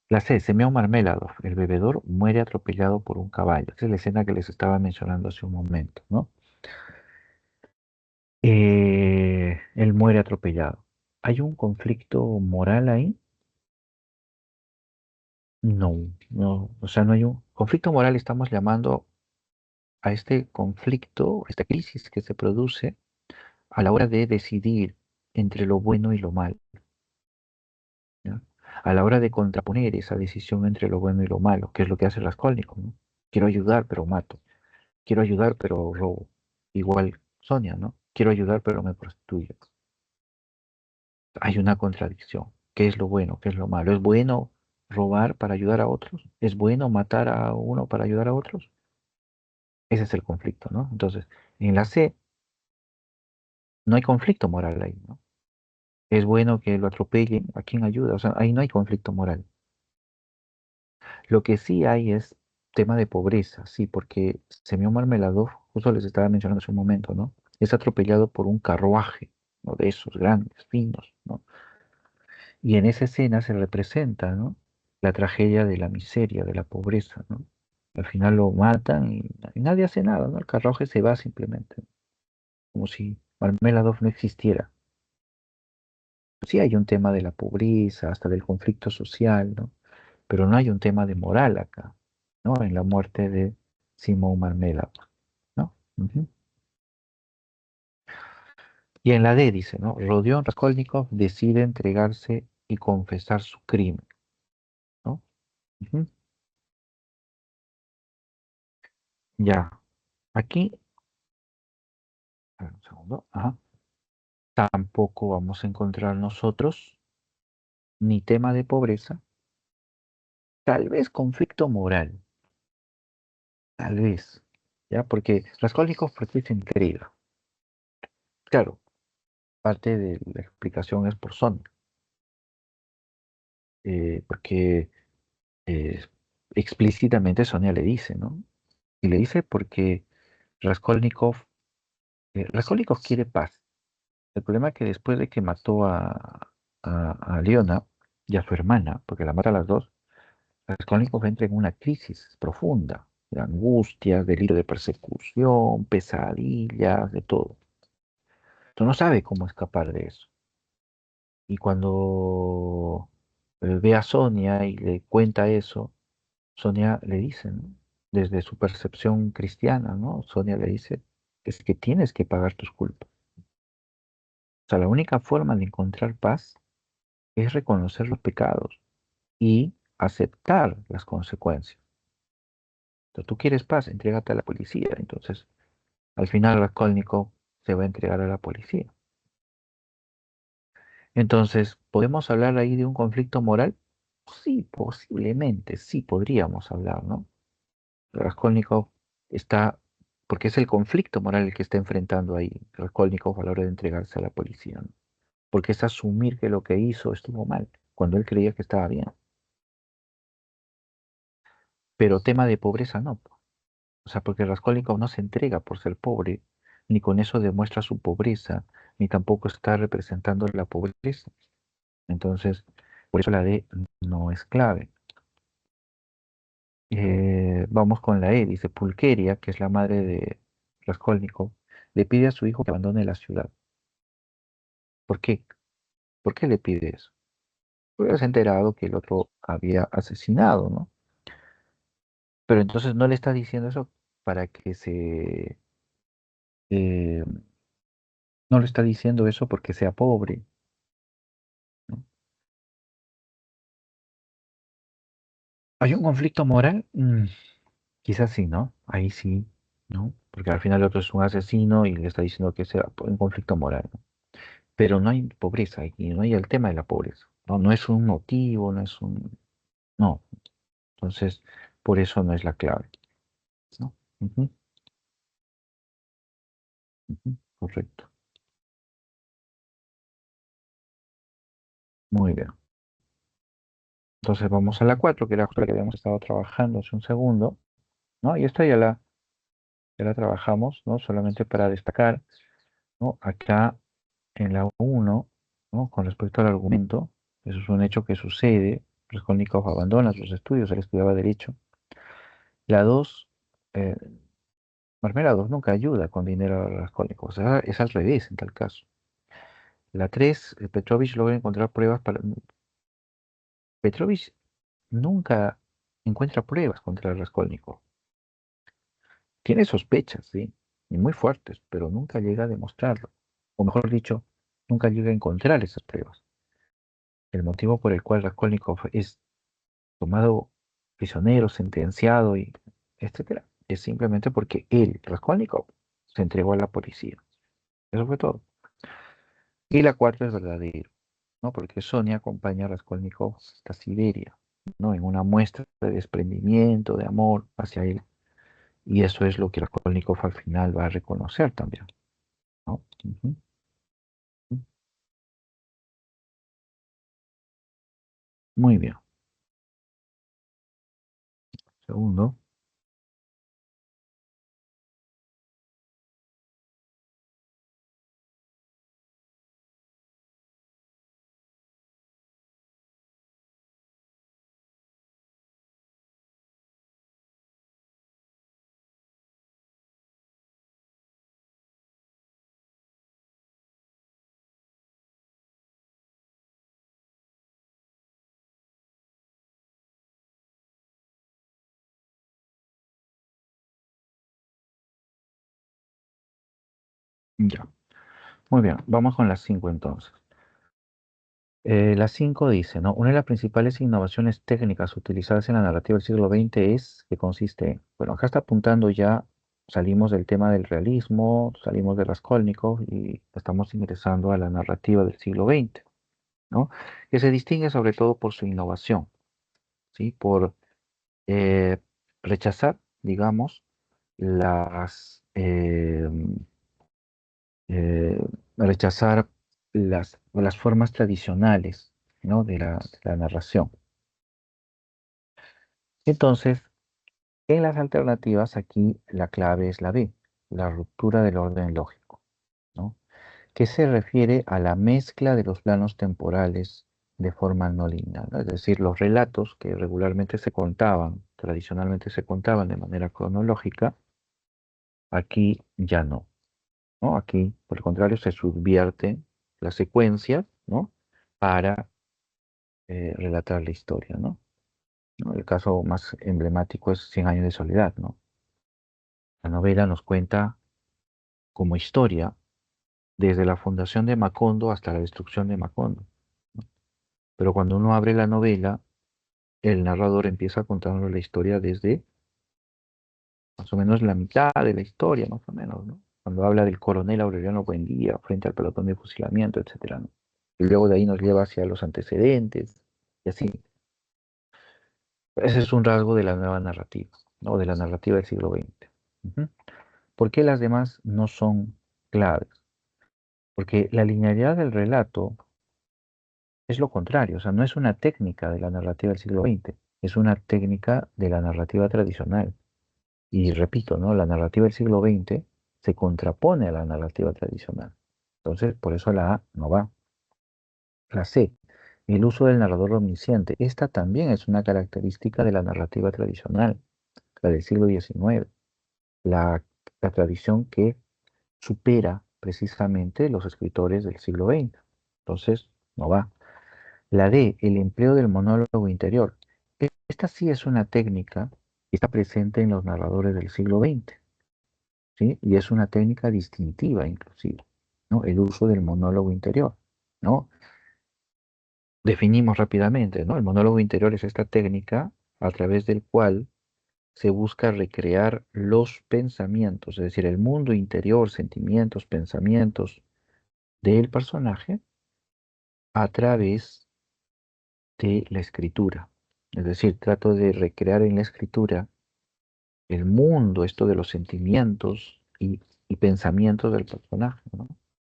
La C, Semyon Marmeladov, el bebedor, muere atropellado por un caballo. Esa es la escena que les estaba mencionando hace un momento, ¿no? Él muere atropellado. ¿Hay un conflicto moral ahí? No, no, o sea, no hay un conflicto moral. Estamos llamando a este conflicto, esta crisis que se produce a la hora de decidir entre lo bueno y lo malo, ¿ya? A la hora de contraponer esa decisión entre lo bueno y lo malo, que es lo que hace Raskolnikov, ¿no? Quiero ayudar, pero mato. Quiero ayudar, pero robo. Igual Sonia, ¿no? Quiero ayudar, pero me prostituyo. Hay una contradicción. ¿Qué es lo bueno? ¿Qué es lo malo? ¿Es bueno robar para ayudar a otros? ¿Es bueno matar a uno para ayudar a otros? Ese es el conflicto, ¿no? Entonces, en la C no hay conflicto moral ahí, ¿no? Es bueno que lo atropellen, ¿a quién ayuda? O sea, ahí no hay conflicto moral. Lo que sí hay es tema de pobreza, sí, porque Semyon Marmeladov, justo les estaba mencionando hace un momento, ¿no? Es atropellado por un carruaje, ¿no? De esos grandes, finos, ¿no? Y en esa escena se representa, ¿no? La tragedia de la miseria, de la pobreza, ¿no? Al final lo matan y nadie hace nada, ¿no? El carruaje se va simplemente, como si Marmeladov no existiera. Sí hay un tema de la pobreza, hasta del conflicto social, ¿no? Pero no hay un tema de moral acá, ¿no? En la muerte de Simón Marmela, ¿no? Ujú. Y en la D dice, ¿no? Rodion Raskolnikov decide entregarse y confesar su crimen, ¿no? Ujú. Ya, aquí, a ver, un segundo, ajá. Tampoco vamos a encontrar nosotros ni tema de pobreza, tal vez conflicto moral, tal vez, ¿ya? Porque Raskolnikov, ¿por qué se entrega? Claro, parte de la explicación es por Son, porque eh, explícitamente Sonia le dice, ¿no? Y le dice porque Raskolnikov, Raskolnikov quiere paz. El problema es que después de que mató a Leona y a su hermana, porque la mata a las dos, Raskolnikov entra en una crisis profunda, de angustia, delirio de persecución, pesadillas, de todo. Entonces no sabe cómo escapar de eso. Y cuando ve a Sonia y le cuenta eso, Sonia le dice, ¿no? Desde su percepción cristiana, ¿no? Sonia le dice, es que tienes que pagar tus culpas. O sea, la única forma de encontrar paz es reconocer los pecados y aceptar las consecuencias. Entonces, tú quieres paz, entrégate a la policía. Entonces, al final Raskolnikov se va a entregar a la policía. Entonces, ¿podemos hablar ahí de un conflicto moral? Sí, posiblemente, sí podríamos hablar, ¿no? Raskolnikov está, porque es el conflicto moral el que está enfrentando ahí Raskolnikov a la hora de entregarse a la policía, ¿no? Porque es asumir que lo que hizo estuvo mal, cuando él creía que estaba bien. Pero tema de pobreza no. O sea, porque Raskolnikov no se entrega por ser pobre, ni con eso demuestra su pobreza, ni tampoco está representando la pobreza. Entonces, por eso la D no es clave. Vamos con la E, dice Pulqueria, que es la madre de Raskolnikov, le pide a su hijo que abandone la ciudad. ¿Por qué? ¿Por qué le pide eso? Porque se ha enterado que el otro había asesinado, ¿no? Pero entonces no le está diciendo eso para que eh, no le está diciendo eso porque sea pobre, ¿no? ¿Hay un conflicto moral? Quizás sí, ¿no? Ahí sí, ¿no? Porque al final el otro es un asesino y le está diciendo que sea un conflicto moral, ¿no? Pero no hay pobreza aquí, no hay el tema de la pobreza, ¿no? No es un motivo, no es un... No, entonces por eso no es la clave, ¿no? Ujú, ujú, correcto. Muy bien. Entonces vamos a la 4, que era justo la que habíamos estado trabajando hace un segundo, ¿no? Y esta ya la trabajamos, ¿no? Solamente para destacar, ¿no? Acá en la 1, ¿no? Con respecto al argumento, eso es un hecho que sucede. Raskolnikov abandona sus estudios, él estudiaba Derecho. La 2, eh, Marmeladov nunca ayuda con dinero a Raskolnikov, o sea, es al revés en tal caso. La 3, Petrovich logra encontrar pruebas para... Petrovich nunca encuentra pruebas contra Raskolnikov. Tiene sospechas, sí, y muy fuertes, pero nunca llega a demostrarlo. O mejor dicho, nunca llega a encontrar esas pruebas. El motivo por el cual Raskolnikov es tomado prisionero, sentenciado y etcétera, es simplemente porque él, Raskolnikov, se entregó a la policía. Eso fue todo. Y la 4 es verdadero, ¿no? Porque Sonia acompaña a Raskolnikov hasta Siberia, ¿no? En una muestra de desprendimiento, de amor hacia él. Y eso es lo que Raskolnikov al final va a reconocer también, ¿no? Ujú. Muy bien. Segundo. Ya. Muy bien. Vamos con las 5 entonces. La 5 dice, ¿no? Una de las principales innovaciones técnicas utilizadas en la narrativa del siglo XX es, que consiste en, bueno, acá está apuntando ya, salimos del tema del realismo, salimos de Raskolnikov y estamos ingresando a la narrativa del siglo XX, ¿no? Que se distingue sobre todo por su innovación, ¿sí? Por eh, rechazar, digamos, eh, rechazar las formas tradicionales, ¿no? de la narración. Entonces, en las alternativas, aquí la clave es la B, la ruptura del orden lógico, ¿no? Que se refiere a la mezcla de los planos temporales de forma no lineal, ¿no? Es decir, los relatos que regularmente se contaban, tradicionalmente se contaban de manera cronológica, aquí ya no, ¿no? Aquí, por el contrario, se subvierte la secuencia, ¿no? Para relatar la historia, ¿no? ¿No? El caso más emblemático es Cien años de soledad, ¿no? La novela nos cuenta como historia desde la fundación de Macondo hasta la destrucción de Macondo, ¿no? Pero cuando uno abre la novela, el narrador empieza contando la historia desde más o menos la mitad de la historia, más o menos, ¿no? Cuando habla del coronel Aureliano Buendía frente al pelotón de fusilamiento, etcétera, ¿no? Y luego de ahí nos lleva hacia los antecedentes, y así. Ese es un rasgo de la nueva narrativa, ¿no? De la narrativa del siglo XX. Ujú. ¿Por qué las demás no son claves? Porque la linealidad del relato es lo contrario, o sea, no es una técnica de la narrativa del siglo XX, es una técnica de la narrativa tradicional. Y repito, ¿no? La narrativa del siglo XX se contrapone a la narrativa tradicional. Entonces, por eso la A no va. La C, el uso del narrador omnisciente. Esta también es una característica de la narrativa tradicional, la del siglo XIX, la tradición que supera precisamente los escritores del siglo XX. Entonces, no va. La D, el empleo del monólogo interior. Esta sí es una técnica que está presente en los narradores del siglo XX, ¿sí? Y es una técnica distintiva inclusive, ¿no? El uso del monólogo interior, ¿no? Definimos rápidamente, ¿no? El monólogo interior es esta técnica a través del cual se busca recrear los pensamientos, es decir, el mundo interior, sentimientos, pensamientos del personaje a través de la escritura. Es decir, trato de recrear en la escritura el mundo, esto de los sentimientos y pensamientos del personaje, ¿no?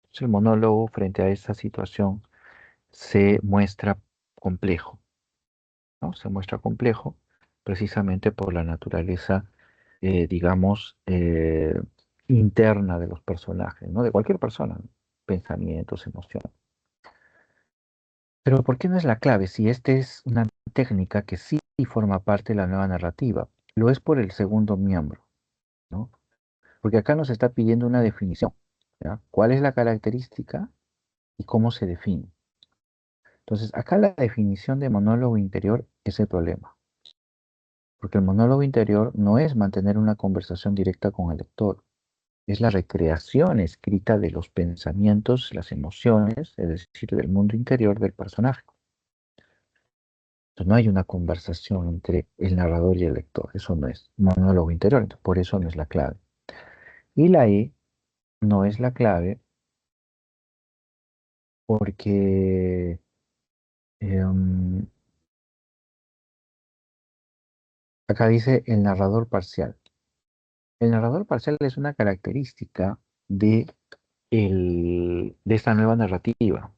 Entonces, el monólogo frente a esa situación se muestra complejo, ¿no? Se muestra complejo precisamente por la naturaleza, digamos, interna de los personajes, ¿no? De cualquier persona, ¿no? Pensamientos, emociones. Pero ¿por qué no es la clave? Si esta es una técnica que sí forma parte de la nueva narrativa, lo es por el segundo miembro, ¿no? Porque acá nos está pidiendo una definición, ¿ya? ¿Cuál es la característica y cómo se define? Entonces, acá la definición de monólogo interior es el problema, porque el monólogo interior no es mantener una conversación directa con el lector, es la recreación escrita de los pensamientos, las emociones, es decir, del mundo interior del personaje. Entonces, no hay una conversación entre el narrador y el lector, eso no es monólogo interior, entonces, por eso no es la clave. Y la E no es la clave porque em, acá dice el narrador parcial. El narrador parcial es una característica de, de esta nueva narrativa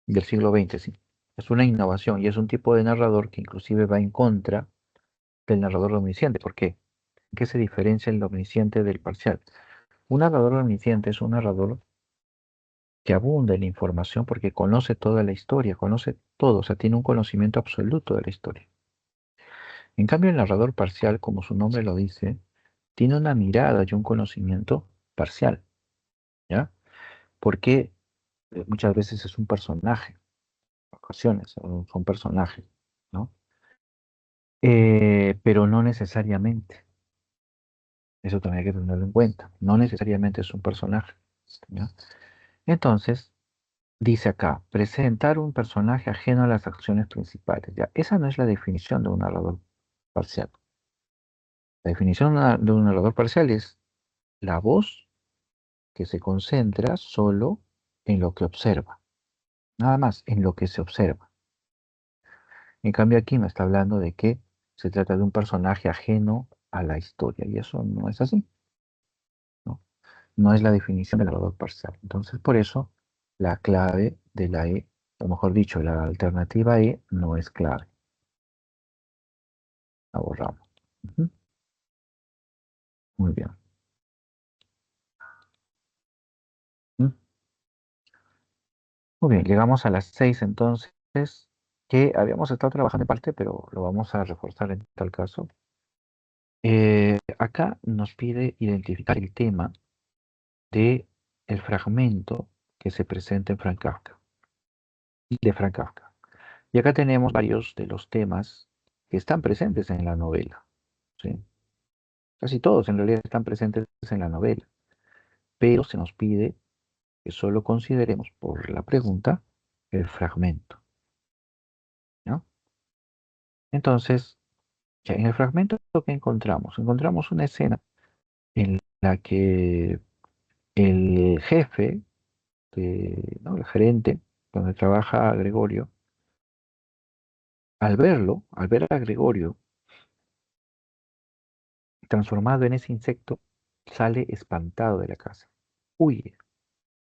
del siglo XX, sí. Es una innovación y es un tipo de narrador que inclusive va en contra del narrador omnisciente. ¿Por qué? ¿En qué se diferencia el omnisciente del parcial? Un narrador omnisciente es un narrador que abunda en la información porque conoce toda la historia, conoce todo, o sea, tiene un conocimiento absoluto de la historia. En cambio, el narrador parcial, como su nombre lo dice, tiene una mirada y un conocimiento parcial, ¿ya? Porque muchas veces es un personaje, en ocasiones son personajes, ¿no? Pero no necesariamente, eso también hay que tenerlo en cuenta, no necesariamente es un personaje, ¿ya? Entonces, dice acá, presentar un personaje ajeno a las acciones principales, ¿ya? Esa no es la definición de un narrador parcial. La definición de un narrador parcial es la voz que se concentra solo en lo que observa, nada más en lo que se observa. En cambio aquí me está hablando de que se trata de un personaje ajeno a la historia y eso no es así, ¿no? No es la definición del narrador parcial. Entonces por eso la clave de la E, o mejor dicho, la alternativa E no es clave. La borramos. Ujú. Muy bien. ¿Mm? Muy bien, llegamos a las 6 entonces, que habíamos estado trabajando en parte, pero lo vamos a reforzar en tal caso. Acá nos pide identificar el tema de el fragmento que se presenta en Franz Kafka, de Franz Kafka. Y acá tenemos varios de los temas que están presentes en la novela, ¿sí? Casi todos en realidad están presentes en la novela, pero se nos pide que solo consideremos por la pregunta el fragmento, ¿no? Entonces, ya en el fragmento que encontramos, encontramos una escena en la que el jefe, ¿no? El gerente, donde trabaja Gregorio, al verlo, al ver a Gregorio transformado en ese insecto, sale espantado de la casa. Huye,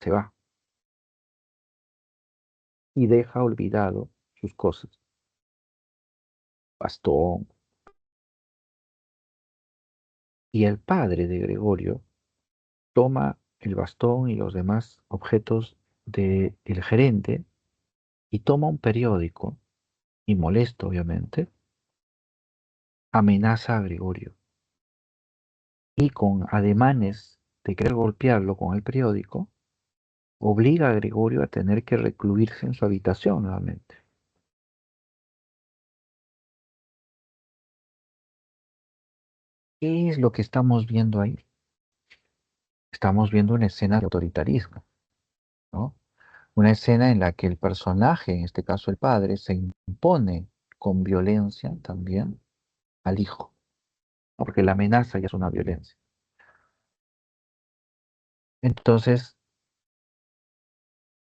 se va y deja olvidado sus cosas. Bastón. Y el padre de Gregorio toma el bastón y los demás objetos del gerente y toma un periódico y molesto, obviamente, amenaza a Gregorio. Y con ademanes de querer golpearlo con el periódico, obliga a Gregorio a tener que recluirse en su habitación nuevamente. ¿Qué es lo que estamos viendo ahí? Estamos viendo una escena de autoritarismo, ¿no? Una escena en la que el personaje, en este caso el padre, se impone con violencia también al hijo, ¿no? Porque la amenaza ya es una violencia. Entonces,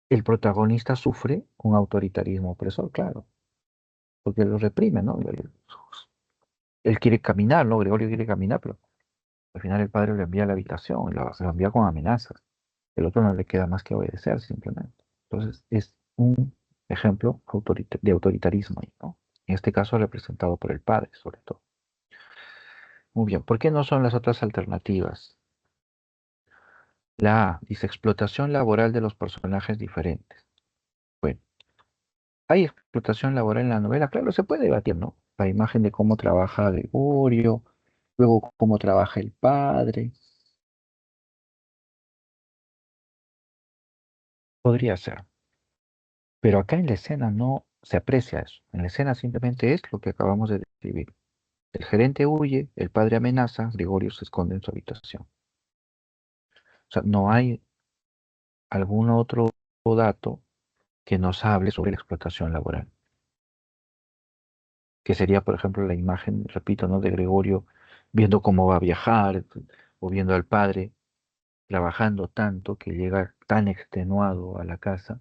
el protagonista sufre un autoritarismo opresor, claro, porque lo reprime, ¿no? Él quiere caminar, ¿no? Gregorio quiere caminar, pero al final el padre lo envía a la habitación, lo envía con amenazas. El otro no le queda más que obedecer simplemente. Entonces es un ejemplo de autoritarismo, ¿no? En este caso representado por el padre, sobre todo. Muy bien, ¿por qué no son las otras alternativas? La A dice explotación laboral de los personajes diferentes. Bueno, ¿hay explotación laboral en la novela? Claro, se puede debatir, ¿no? La imagen de cómo trabaja Gregorio, luego cómo trabaja el padre. Podría ser. Pero acá en la escena no se aprecia eso. En la escena simplemente es lo que acabamos de describir. El gerente huye, el padre amenaza, Gregorio se esconde en su habitación. O sea, no hay algún otro dato que nos hable sobre la explotación laboral, que sería, por ejemplo, la imagen, repito, ¿no? de Gregorio viendo cómo va a viajar o viendo al padre trabajando tanto que llega tan extenuado a la casa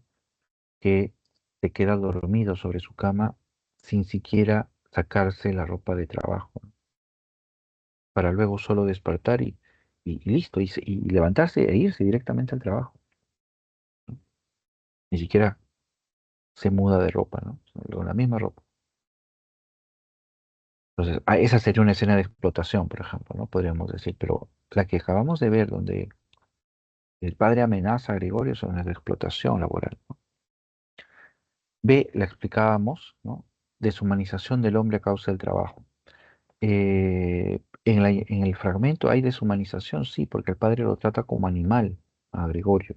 que se queda dormido sobre su cama sin siquiera sacarse la ropa de trabajo, para luego solo despertar y listo, y levantarse e irse directamente al trabajo. Ni siquiera se muda de ropa, ¿no? Con la misma ropa. Entonces, esa sería una escena de explotación, por ejemplo, ¿no? Podríamos decir, pero la que acabamos de ver, donde el padre amenaza a Gregorio, es una de explotación laboral, ¿no? B, la explicábamos, ¿no? Deshumanización del hombre a causa del trabajo. En el fragmento hay deshumanización, sí, porque el padre lo trata como animal a Gregorio,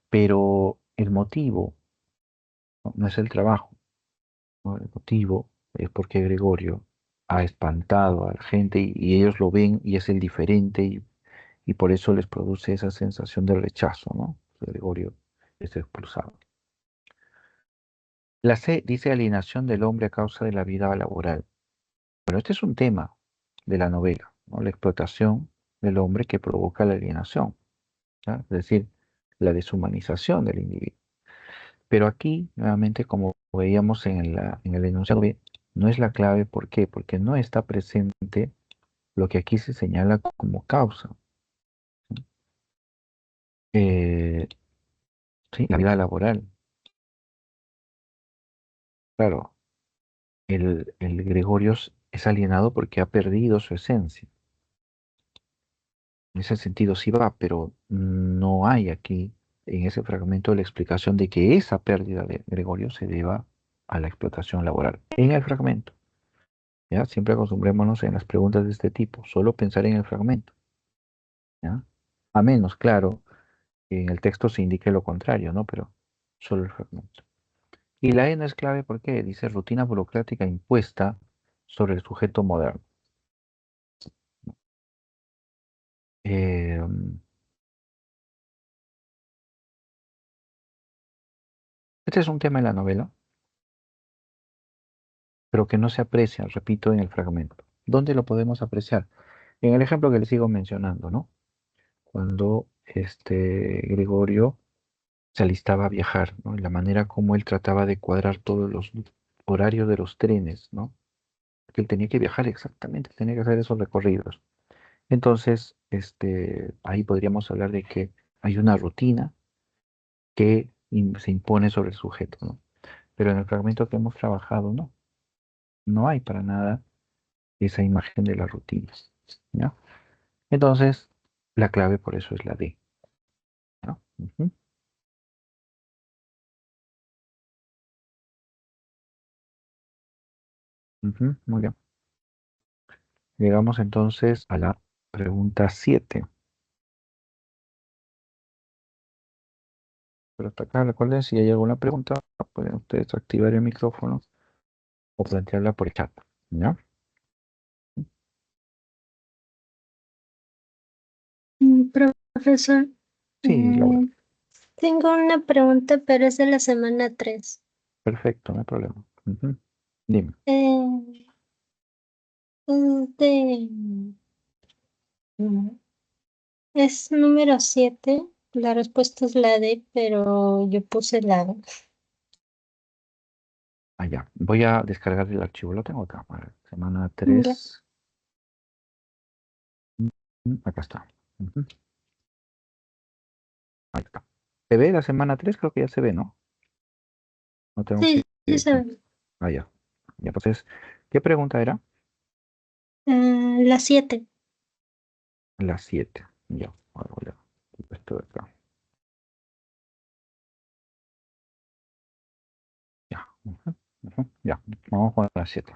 pero el motivo no es el trabajo, ¿no? El motivo es porque Gregorio ha espantado a la gente y ellos lo ven y es el diferente y por eso les produce esa sensación de rechazo, ¿no? Que Gregorio es expulsado. La C dice alienación del hombre a causa de la vida laboral. Bueno, este es un tema de la novela, ¿no? La explotación del hombre que provoca la alienación, ¿ya? Es decir, la deshumanización del individuo. Pero aquí, nuevamente, como veíamos en el enunciado B, no es la clave. ¿Por qué? Porque no está presente lo que aquí se señala como causa. Eh, sí, la vida laboral. Claro, el Gregorio es alienado porque ha perdido su esencia. En ese sentido sí va, pero no hay aquí, en ese fragmento, la explicación de que esa pérdida de Gregorio se deba a la explotación laboral. En el fragmento, ¿ya? Siempre acostumbrémonos en las preguntas de este tipo, solo pensar en el fragmento, ¿ya? A menos, claro, que en el texto se indique lo contrario, ¿no? Pero solo el fragmento. Y la E no es clave porque dice rutina burocrática impuesta sobre el sujeto moderno. Eh, este es un tema en la novela, pero que no se aprecia, repito, en el fragmento. ¿Dónde lo podemos apreciar? En el ejemplo que les sigo mencionando, ¿no? Cuando Gregorio se alistaba a viajar, ¿no? Y la manera como él trataba de cuadrar todos los horarios de los trenes, ¿no? Que él tenía que viajar exactamente, tenía que hacer esos recorridos. Entonces, ahí podríamos hablar de que hay una rutina que se impone sobre el sujeto, ¿no? Pero en el fragmento que hemos trabajado, no, no hay para nada esa imagen de las rutinas, ¿ya? Entonces, la clave por eso es la D, ¿no? Ujú, ujú, muy bien. Llegamos entonces a la pregunta 7. Pero hasta acá, recuerden, si hay alguna pregunta, pueden ustedes activar el micrófono o plantearla por el chat, ¿ya? Profesor, Sí, Laura, mm, tengo una pregunta, pero es de la semana 3. perfecto, no hay problema. Ujú, dime. Eh, es de, mm, es número 7. La respuesta es la D, pero yo puse la D. Allá. Voy a descargar el archivo, lo tengo acá. A ver, semana Ya. 3. Acá está. Ujú, ahí está. ¿Se ve la semana 3? Creo que ya se ve, ¿no? No tengo Sí, sí sabe. Ah, ya. Ya, entonces, ¿qué pregunta era? La 7. La 7. Ya, ahora voy a esto de acá. Ya. Ujú, ujú, ya, vamos con la 7.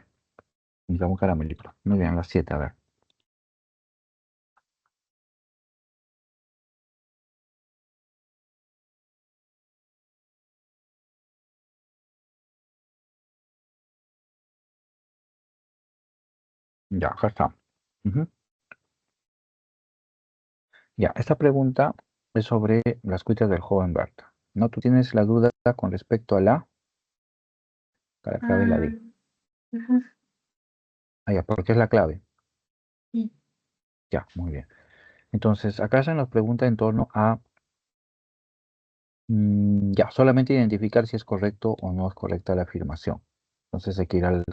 Necesitamos caramelito. Muy bien, la 7, a ver. Ya, acá está. Ujú. Ya, esta pregunta es sobre las cuitas del joven Berta. ¿No? Tú tienes la duda con respecto a la clave es la Ah, D. ajá, Ah, ya, ¿por qué es la clave? sí. Ya, muy bien. Entonces, acá se nos pregunta en torno a, ya, solamente identificar si es correcto o no es correcta la afirmación. Entonces hay que ir al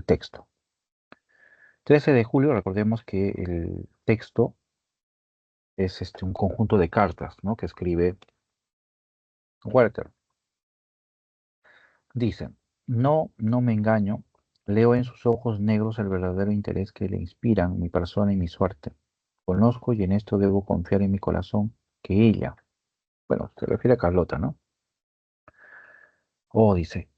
texto. 13 de julio, recordemos que el texto es un conjunto de cartas, ¿no? Que escribe Werther. Dicen, no, no me engaño, leo en sus ojos negros el verdadero interés que le inspiran mi persona y mi suerte. Conozco y en esto debo confiar en mi corazón que ella, bueno, se refiere a Carlota, ¿no? Oh, dice,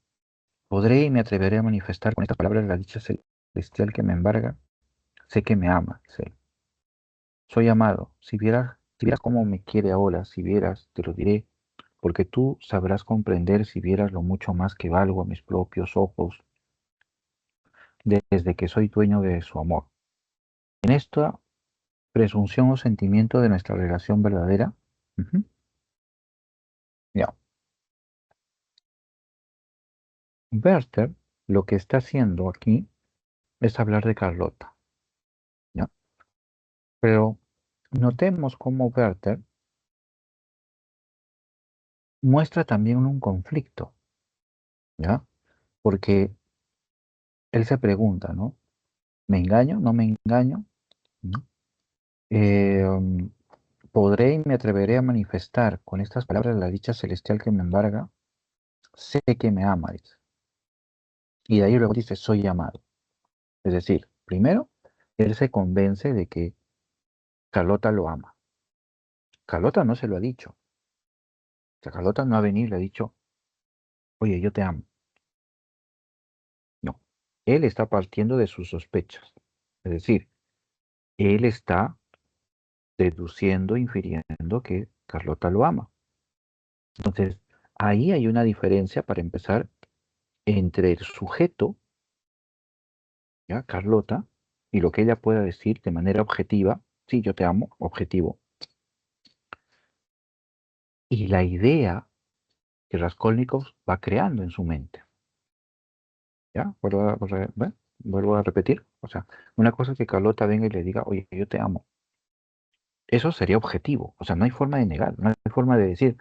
podré y me atreveré a manifestar con estas palabras la dicha celestial que me embarga. Sé que me ama, dice. Soy amado. Si vieras cómo me quiere ahora, si vieras, te lo diré, porque tú sabrás comprender si vieras lo mucho más que valgo a mis propios ojos desde que soy dueño de su amor. En esta presunción o sentimiento de nuestra relación verdadera, ujú, ya, Werther lo que está haciendo aquí es hablar de Carlota, ¿ya? Pero notemos cómo Werther muestra también un conflicto, ¿ya? Porque él se pregunta, ¿no? ¿Me engaño? ¿No me engaño? ¿No? Um, ¿Podré y me atreveré a manifestar con estas palabras la dicha celestial que me embarga? Sé que me ama, dice. Y de ahí luego dice, soy amado. Es decir, primero, él se convence de que Carlota lo ama. Carlota no se lo ha dicho. O sea, Carlota no ha venido y le ha dicho, oye, yo te amo. No. Él está partiendo de sus sospechas. Es decir, él está deduciendo, infiriendo que Carlota lo ama. Entonces, ahí hay una diferencia para empezar entre el sujeto, ¿ya? Carlota, y lo que ella pueda decir de manera objetiva, sí, yo te amo, objetivo, y la idea que Raskolnikov va creando en su mente. ¿Ya? Vuelvo a repetir. O sea, una cosa es que Carlota venga y le diga, oye, yo te amo. Eso sería objetivo. O sea, no hay forma de negar, no hay forma de decir,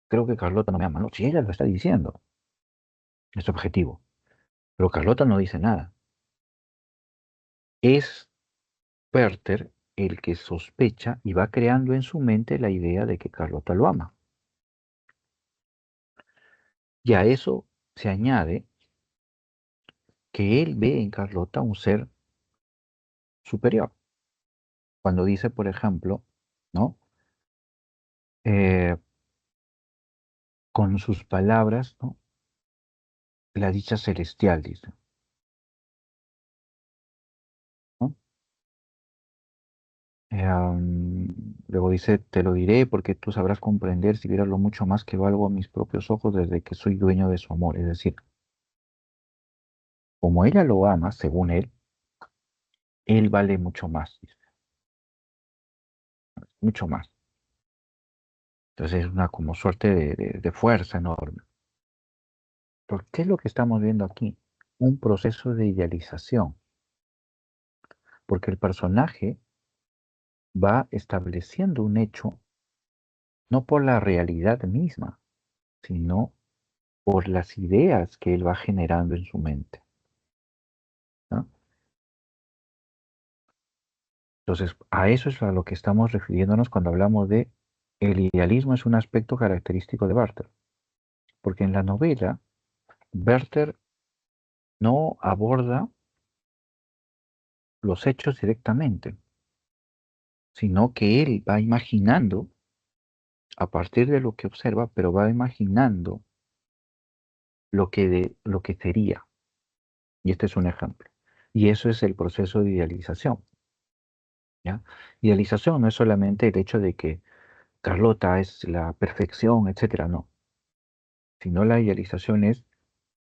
creo que Carlota no me ama. No, si ella lo está diciendo, es objetivo. Pero Carlota no dice nada. Es Werther el que sospecha y va creando en su mente la idea de que Carlota lo ama. Y a eso se añade que él ve en Carlota un ser superior. Cuando dice, por ejemplo, ¿no? Eh, con sus palabras, ¿no? La dicha celestial, dice, ¿no? Luego dice, te lo diré porque tú sabrás comprender si vieras lo mucho más que valgo a mis propios ojos desde que soy dueño de su amor. Es decir, como ella lo ama, según él vale mucho más, dice, mucho más. Entonces es una como suerte de fuerza enorme. ¿Por qué es lo que estamos viendo aquí? Un proceso de idealización, porque el personaje va estableciendo un hecho no por la realidad misma, sino por las ideas que él va generando en su mente, ¿no? Entonces, a eso es a lo que estamos refiriéndonos cuando hablamos de el idealismo es un aspecto característico de Barter. Porque en la novela, Werther no aborda los hechos directamente, sino que él va imaginando a partir de lo que observa, pero va imaginando lo que sería. Y este es un ejemplo. Y eso es el proceso de idealización, ¿ya? Idealización no es solamente el hecho de que Carlota es la perfección, etcétera, no. Sino la idealización es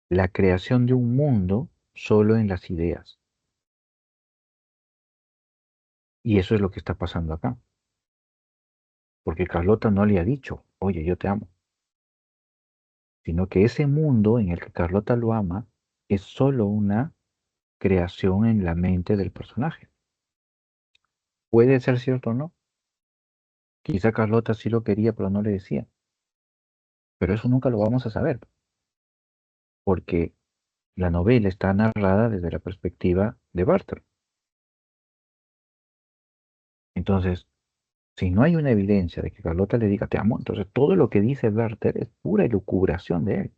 la creación de un mundo solo en las ideas. Y eso es lo que está pasando acá. Porque Carlota no le ha dicho, oye, yo te amo. Sino que ese mundo en el que Carlota lo ama es solo una creación en la mente del personaje. Puede ser cierto o no. Quizá Carlota sí lo quería, pero no le decía. Pero eso nunca lo vamos a saber, porque la novela está narrada desde la perspectiva de Barter. Entonces, si no hay una evidencia de que Carlota le diga te amo, entonces todo lo que dice Werther es pura elucubración de él,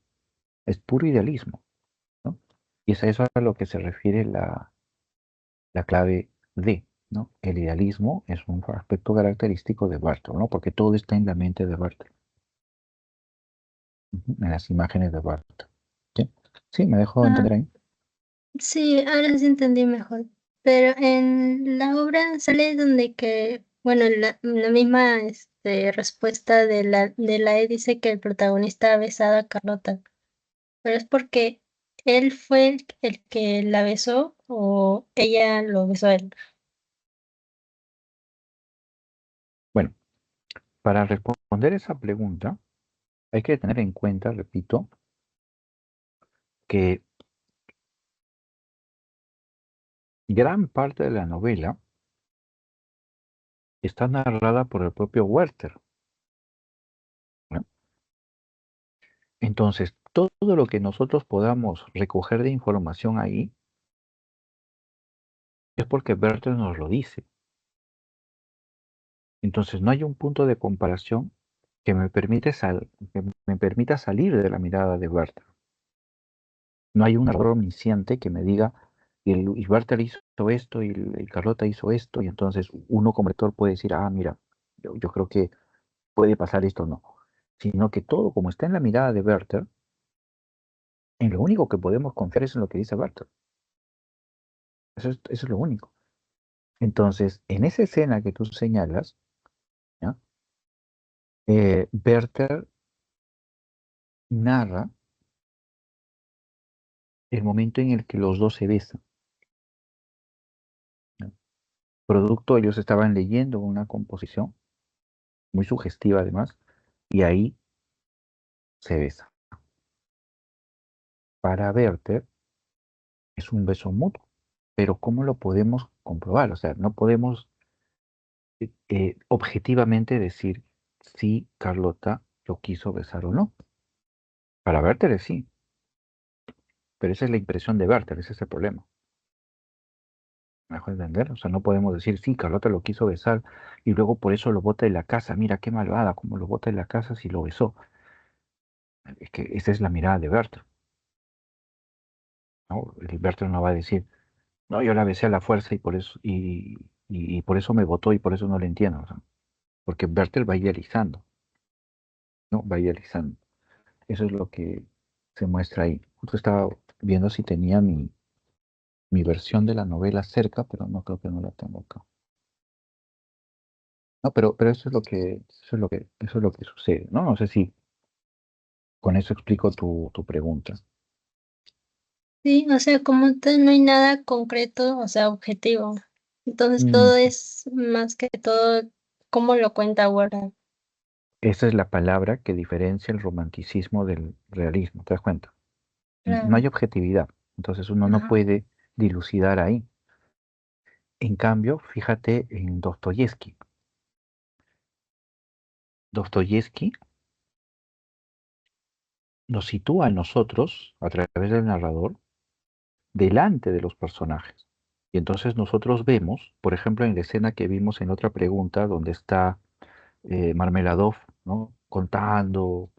es puro idealismo, ¿no? Y es a eso a lo que se refiere la clave D, ¿no? El idealismo es un aspecto característico de Werther, ¿no? Porque todo está en la mente de Werther, en las imágenes de Werther. ¿Sí? Sí, me dejó Ah, entender ahí. sí, ahora sí entendí mejor. Pero en la obra sale donde que, bueno, la misma respuesta de la E dice que el protagonista ha besado a Carlota. Pero es porque él fue el que la besó o ella lo besó a él. Bueno, para responder esa pregunta, hay que tener en cuenta, repito, que gran parte de la novela está narrada por el propio Werther, ¿no? Entonces, todo lo que nosotros podamos recoger de información ahí es porque Werther nos lo dice. Entonces, no hay un punto de comparación que me permita salir de la mirada de Werther. No hay un error omnisciente que me diga, y Werther hizo esto y Carlota hizo esto, y entonces uno como lector puede decir, ah, mira, yo creo que puede pasar esto o no. Sino que todo, como está en la mirada de Werther, en lo único que podemos confiar es en lo que dice Werther. Eso es lo único. Entonces, en esa escena que tú señalas, ¿ya? Werther narra el momento en el que los dos se besan, ¿ya? Producto, ellos estaban leyendo una composición muy sugestiva además, y ahí se besan. Para Werther es un beso mutuo, pero ¿cómo lo podemos comprobar? O sea, no podemos objetivamente decir si Carlota lo quiso besar o no. Para Werther es sí, pero esa es la impresión de Werther, ese es el problema. ¿Me dejo entender? O sea, no podemos decir, sí, Carlota lo quiso besar y luego por eso lo bota de la casa. Mira qué malvada, como lo bota de la casa si lo besó. Es que esa es la mirada de Werther, ¿no? El Werther no va a decir, no, yo la besé a la fuerza y por eso, y por eso me votó y por eso no le entiendo. O sea, porque Werther va idealizando, ¿no? Va idealizando. Eso es lo que se muestra ahí. Justo estaba viendo si tenía mi versión de la novela cerca, pero no creo que no la tengo acá. No, pero eso es lo que sucede, ¿no? No sé si con eso explico tu pregunta. Sí, o sea, como tal no hay nada concreto, o sea, objetivo. Entonces Mm, todo es más que todo cómo lo cuenta ahora. Esa es la palabra que diferencia el romanticismo del realismo, ¿te das cuenta? No Claro. hay objetividad, entonces uno no Ajá. puede dilucidar ahí. En cambio, fíjate en Dostoyevsky. Dostoyevsky nos sitúa a nosotros, a través del narrador, delante de los personajes. Y entonces nosotros vemos, por ejemplo, en la escena que vimos en otra pregunta, donde está Marmeladov, ¿no? Contando.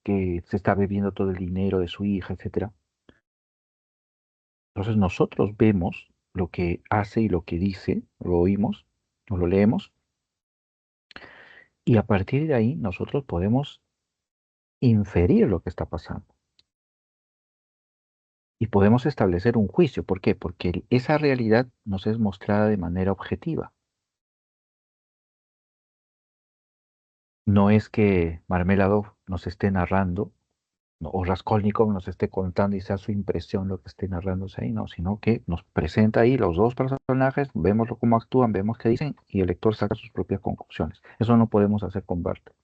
que se está bebiendo todo el dinero de su hija, etcétera. Entonces nosotros vemos lo que hace y lo que dice, lo oímos, o lo leemos, y a partir de ahí nosotros podemos inferir lo que está pasando y podemos establecer un juicio. ¿Por qué? Porque esa realidad nos es mostrada de manera objetiva. No es que Marmeladov nos esté narrando, o Raskolnikov nos esté contando y sea su impresión lo que esté narrándose ahí, no, sino que nos presenta ahí los dos personajes, vemos cómo actúan, vemos qué dicen y el lector saca sus propias conclusiones. Eso no podemos hacer con Barthes.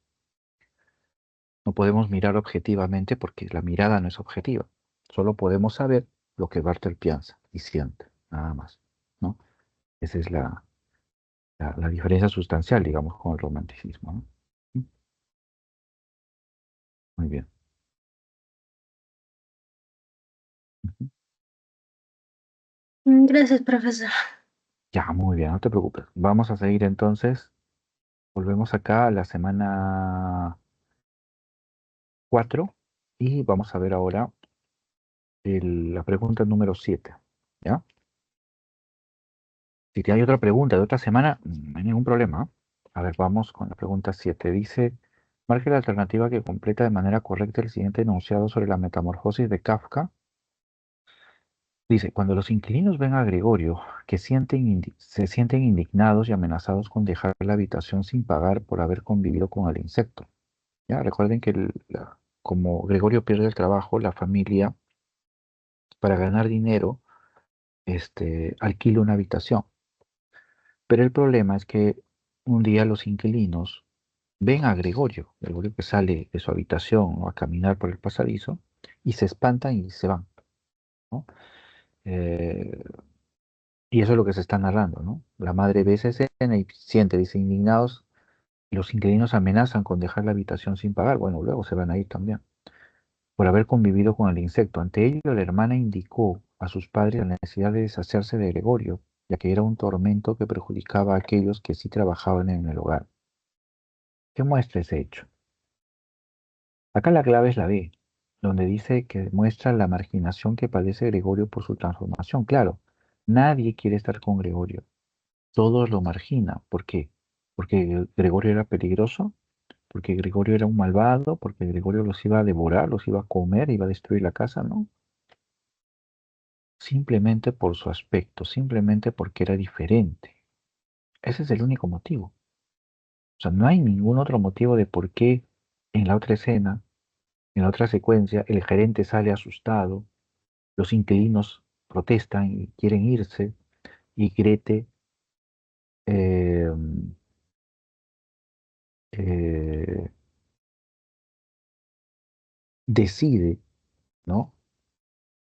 No podemos mirar objetivamente porque la mirada no es objetiva. Solo podemos saber lo que Barthes piensa y siente, nada más, ¿no? Esa es la diferencia sustancial, digamos, con el romanticismo, ¿no? Muy bien. Ujú. Gracias, profesor. Ya, muy bien, no te preocupes. Vamos a seguir entonces. Volvemos acá a la semana 4 y vamos a ver ahora la pregunta número 7. ¿Ya? Si hay otra pregunta de otra semana, no hay ningún problema. A ver, vamos con la pregunta 7. Dice, marque la alternativa que completa de manera correcta el siguiente enunciado sobre la metamorfosis de Kafka. Dice, cuando los inquilinos ven a Gregorio, que se sienten indignados y amenazados con dejar la habitación sin pagar por haber convivido con el insecto. ¿Ya? Recuerden que como Gregorio pierde el trabajo, la familia, para ganar dinero, alquila una habitación. Pero el problema es que un día los inquilinos ven a Gregorio que sale de su habitación o a caminar por el pasadizo, y se espantan y se van, ¿no? Eh, y eso es lo que se está narrando, ¿no? La madre ve esa escena y siente, dice, indignados, y los inquilinos amenazan con dejar la habitación sin pagar. Bueno, luego se van a ir también, por haber convivido con el insecto. Ante ello, la hermana indicó a sus padres la necesidad de deshacerse de Gregorio, ya que era un tormento que perjudicaba a aquellos que sí trabajaban en el hogar. ¿Qué muestra ese hecho? Acá la clave es la B, donde dice que muestra la marginación que padece Gregorio por su transformación. Claro, nadie quiere estar con Gregorio, todos lo marginan. ¿Por qué? Porque Gregorio era peligroso, porque Gregorio era un malvado, porque Gregorio los iba a devorar, los iba a comer, iba a destruir la casa, ¿no? Simplemente por su aspecto, simplemente porque era diferente. Ese es el único motivo. O sea, no hay ningún otro motivo de por qué en la otra escena, en la otra secuencia, el gerente sale asustado, los inquilinos protestan y quieren irse, y Grete eh, eh, decide, ¿no?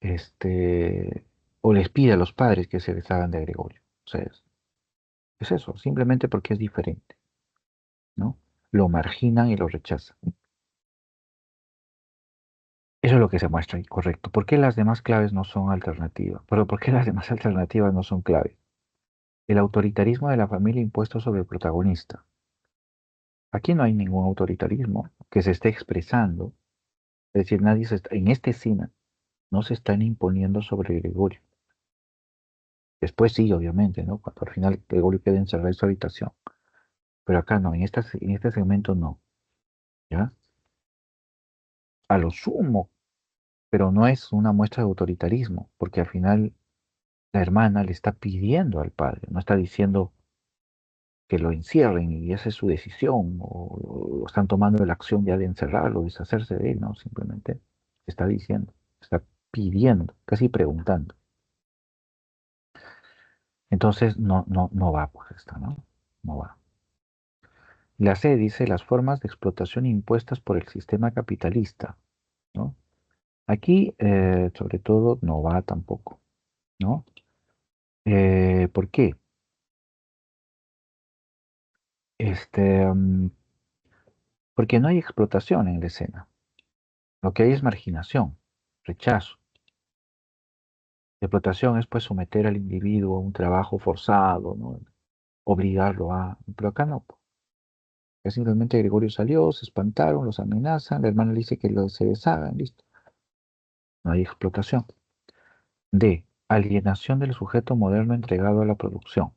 Este, o les pide a los padres que se deshagan de Gregorio. O sea, es eso, simplemente porque es diferente, ¿no? Lo marginan y lo rechazan. Eso es lo que se muestra ahí, correcto. ¿Por qué las demás claves no son alternativas? Pero ¿por qué las demás alternativas no son claves? El autoritarismo de la familia impuesto sobre el protagonista. Aquí no hay ningún autoritarismo que se esté expresando. Es decir, nadie en esta escena no se están imponiendo sobre Gregorio. Después sí, obviamente, ¿no? Cuando al final Gregorio queda encerrado en su habitación. Pero acá no, en este segmento no, ¿ya? A lo sumo, pero no es una muestra de autoritarismo, porque al final la hermana le está pidiendo al padre, no está diciendo que lo encierren y esa es su decisión, o están tomando la acción ya de encerrarlo, deshacerse de él, no, simplemente está diciendo, está pidiendo, casi preguntando. Entonces no va pues esto, ¿no? No va. La C dice las formas de explotación impuestas por el sistema capitalista, ¿no? Aquí, sobre todo, no va tampoco, ¿no? ¿Por qué? Este, mm, Porque no hay explotación en la escena. Lo que hay es marginación, rechazo. La explotación es pues someter al individuo a un trabajo forzado, ¿no? Obligarlo a... Pero acá no. Que simplemente Gregorio salió, se espantaron, los amenazan, la hermana le dice que se deshagan, listo. No hay explotación. D. Alienación del sujeto moderno entregado a la producción.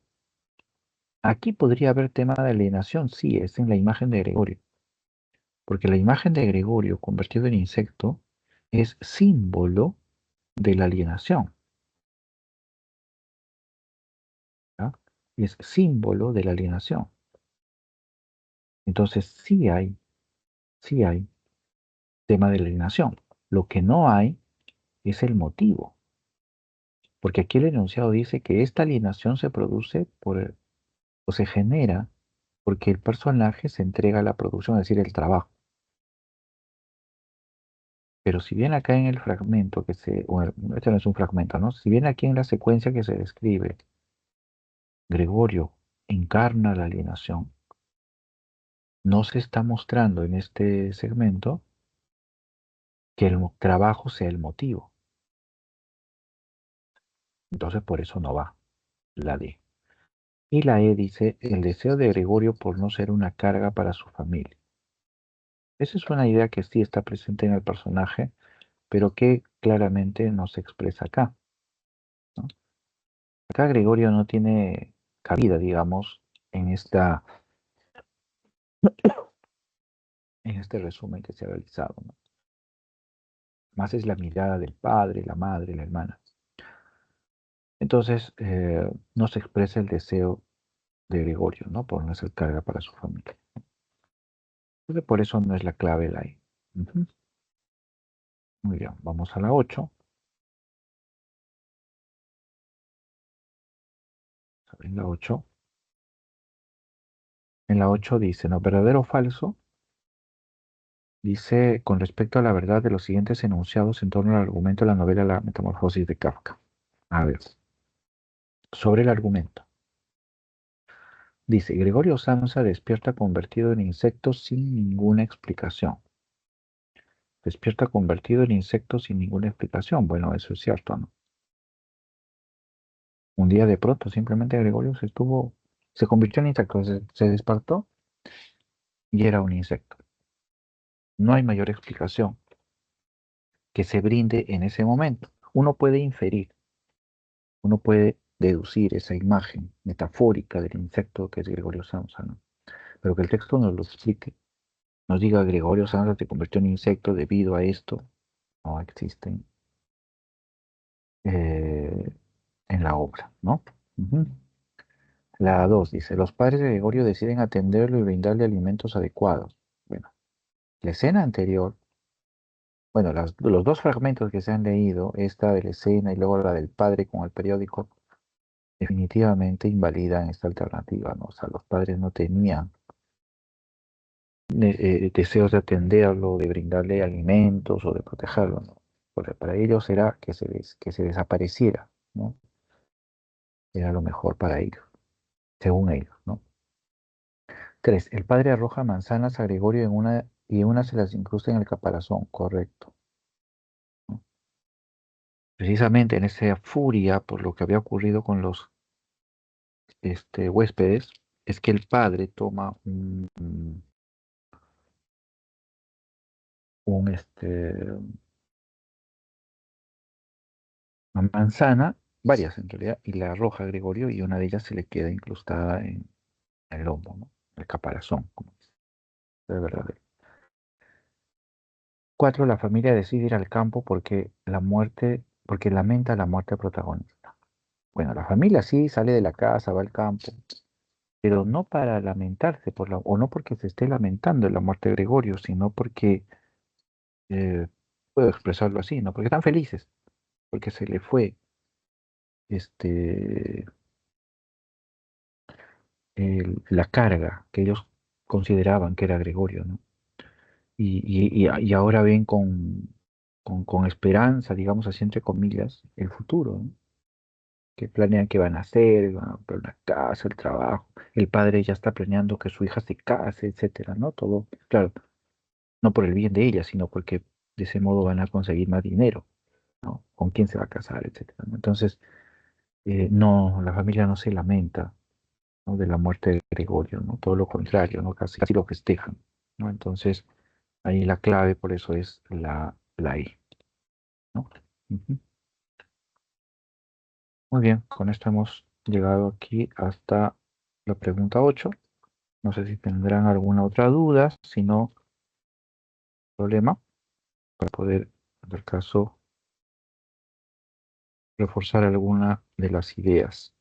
Aquí podría haber tema de alienación, sí, es en la imagen de Gregorio, porque la imagen de Gregorio convertido en insecto es símbolo de la alienación, ¿ya? Es símbolo de la alienación. Entonces sí hay tema de alienación. Lo que no hay es el motivo, porque aquí el enunciado dice que esta alienación se produce o se genera porque el personaje se entrega a la producción, es decir, el trabajo. Pero si bien acá en el fragmento bueno, este no es un fragmento, ¿no? Si bien aquí en la secuencia que se describe, Gregorio encarna la alienación, no se está mostrando en este segmento que el trabajo sea el motivo. Entonces por eso no va la D. Y la E dice, el deseo de Gregorio por no ser una carga para su familia. Esa es una idea que sí está presente en el personaje, pero que claramente no se expresa acá, ¿no? Acá Gregorio no tiene cabida, digamos, en en este resumen que se ha realizado, ¿no? Más es la mirada del padre, la madre, la hermana. Entonces, no se expresa el deseo de Gregorio, ¿no? Por no ser carga para su familia. Entonces, por eso no es la clave la I. Ujú. Muy bien, vamos a la 8. En la 8, dice, ¿no? ¿Verdadero o falso? Dice, con respecto a la verdad de los siguientes enunciados en torno al argumento de la novela La Metamorfosis de Kafka. A ver, sobre el argumento. Dice, Gregorio Samsa despierta convertido en insecto sin ninguna explicación. Despierta convertido en insecto sin ninguna explicación. Bueno, eso es cierto, ¿no? Un día de pronto simplemente Gregorio se convirtió en insecto, se despertó y era un insecto. No hay mayor explicación que se brinde en ese momento. Uno puede inferir, uno puede deducir esa imagen metafórica del insecto que es Gregorio Samsa, ¿no? Pero que el texto nos lo explique, nos diga Gregorio Samsa se convirtió en insecto debido a esto, no existen eh, en la obra, ¿no? Ujú. La 2 dice, los padres de Gregorio deciden atenderlo y brindarle alimentos adecuados. Bueno, la escena anterior, bueno, los dos fragmentos que se han leído, esta de la escena y luego la del padre con el periódico, definitivamente invalidan esta alternativa, ¿no? O sea, los padres no tenían deseos de atenderlo, de brindarle alimentos o de protegerlo, ¿no? Porque para ellos era que se desapareciera, ¿no? Era lo mejor para ellos, según ellos, ¿no? 3. El padre arroja manzanas a Gregorio y una se las incrusta en el caparazón, correcto, ¿no? Precisamente en esa furia por lo que había ocurrido con los huéspedes, es que el padre toma un, una manzana, varias en realidad, y la arroja a Gregorio y una de ellas se le queda incrustada en el lomo, ¿no? El caparazón, como dice, es verdad. 4. La familia decide ir al campo porque lamenta la muerte del protagonista. Bueno, la familia sí sale de la casa, va al campo, pero no para lamentarse o no porque se esté lamentando de la muerte de Gregorio, sino porque, eh, puedo expresarlo así, ¿no? Porque están felices, porque se le fue este, la carga que ellos consideraban que era Gregorio, ¿no? Y ahora ven con esperanza, digamos así entre comillas, el futuro, ¿no? Que planean qué van a hacer, van a comprar una casa, el trabajo. El padre ya está planeando que su hija se case, etcétera, ¿no? Todo, claro, no por el bien de ella, sino porque de ese modo van a conseguir más dinero, ¿no? Con quién se va a casar, etcétera, ¿no? Entonces, no, la familia no se lamenta ¿no? De la muerte de Gregorio, ¿no? Todo lo contrario, ¿no? Casi lo festejan, ¿no? Entonces, ahí la clave por eso es la I, ¿no? Ujú. Muy bien, con esto hemos llegado aquí hasta la pregunta 8. No sé si tendrán alguna otra duda, si no, problema, para poder, en el caso, reforzar alguna de las ideas.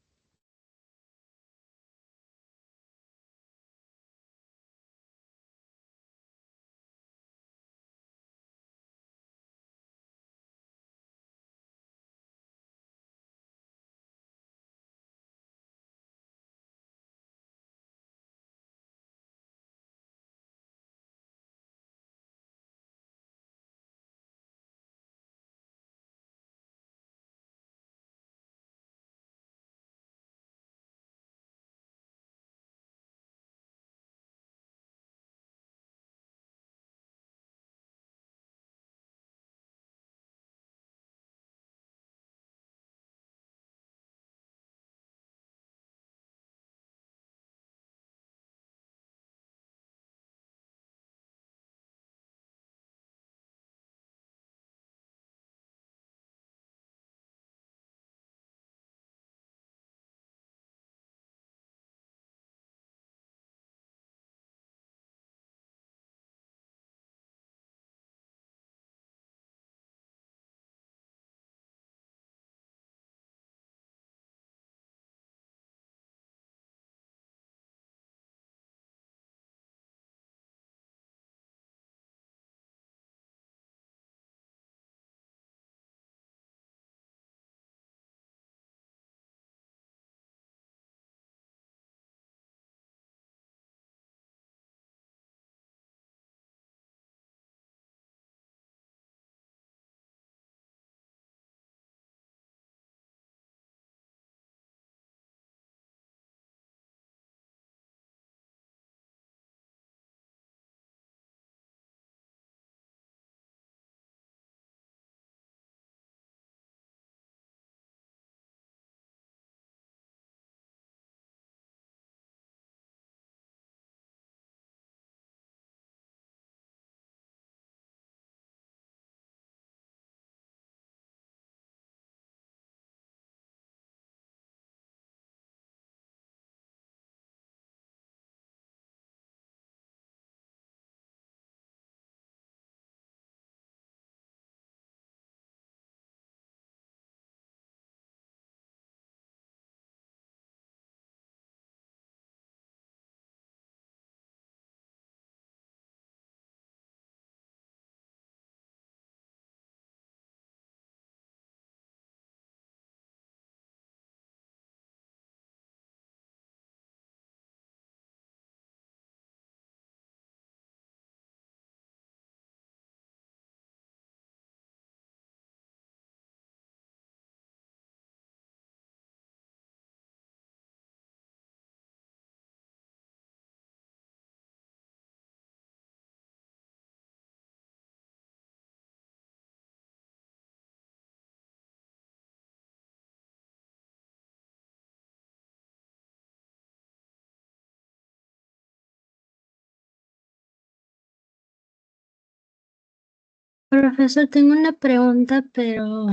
Profesor, tengo una pregunta, pero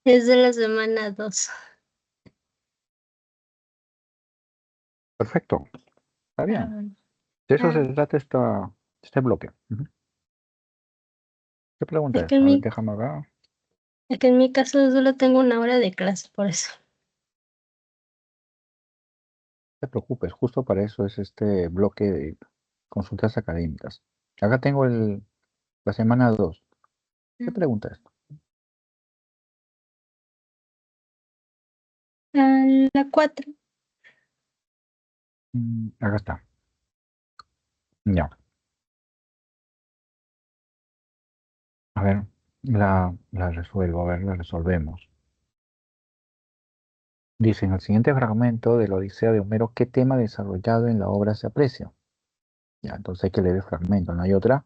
es de la semana 2. Perfecto, está Ah, bien. bueno. De eso Ah, se trata este bloque. Ujú. ¿Qué pregunta es que es? en A ver, mi, déjame ver. es que en mi caso solo tengo una hora de clase, por eso. No te preocupes, justo para eso es este bloque de consultas académicas. Acá tengo la semana 2. ¿Qué Mm. pregunta es? La 4. Acá está. Ya. A ver, la resuelvo, a ver, la resolvemos. Dice, en el siguiente fragmento de la Odisea de Homero, ¿qué tema desarrollado en la obra se aprecia? Ya, entonces hay que leer el fragmento, no hay otra,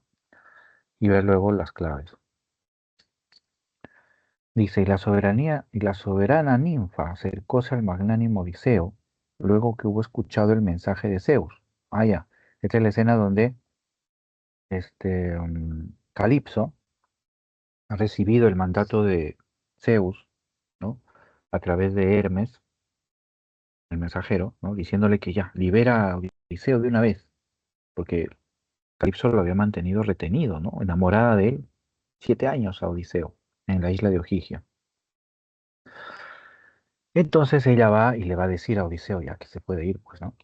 y ver luego las claves. Dice, y la soberana ninfa acercóse al magnánimo Odiseo, luego que hubo escuchado el mensaje de Zeus. Ah, ya. Esta es la escena donde Calipso ha recibido el mandato de Zeus, ¿no? A través de Hermes, el mensajero, ¿no? Diciéndole que ya, libera a Odiseo de una vez, porque Calipso lo había mantenido retenido, ¿no? Enamorada de él, 7 años a Odiseo, en la isla de Ojigia. Entonces ella va y le va a decir a Odiseo ya que se puede ir, pues, ¿no?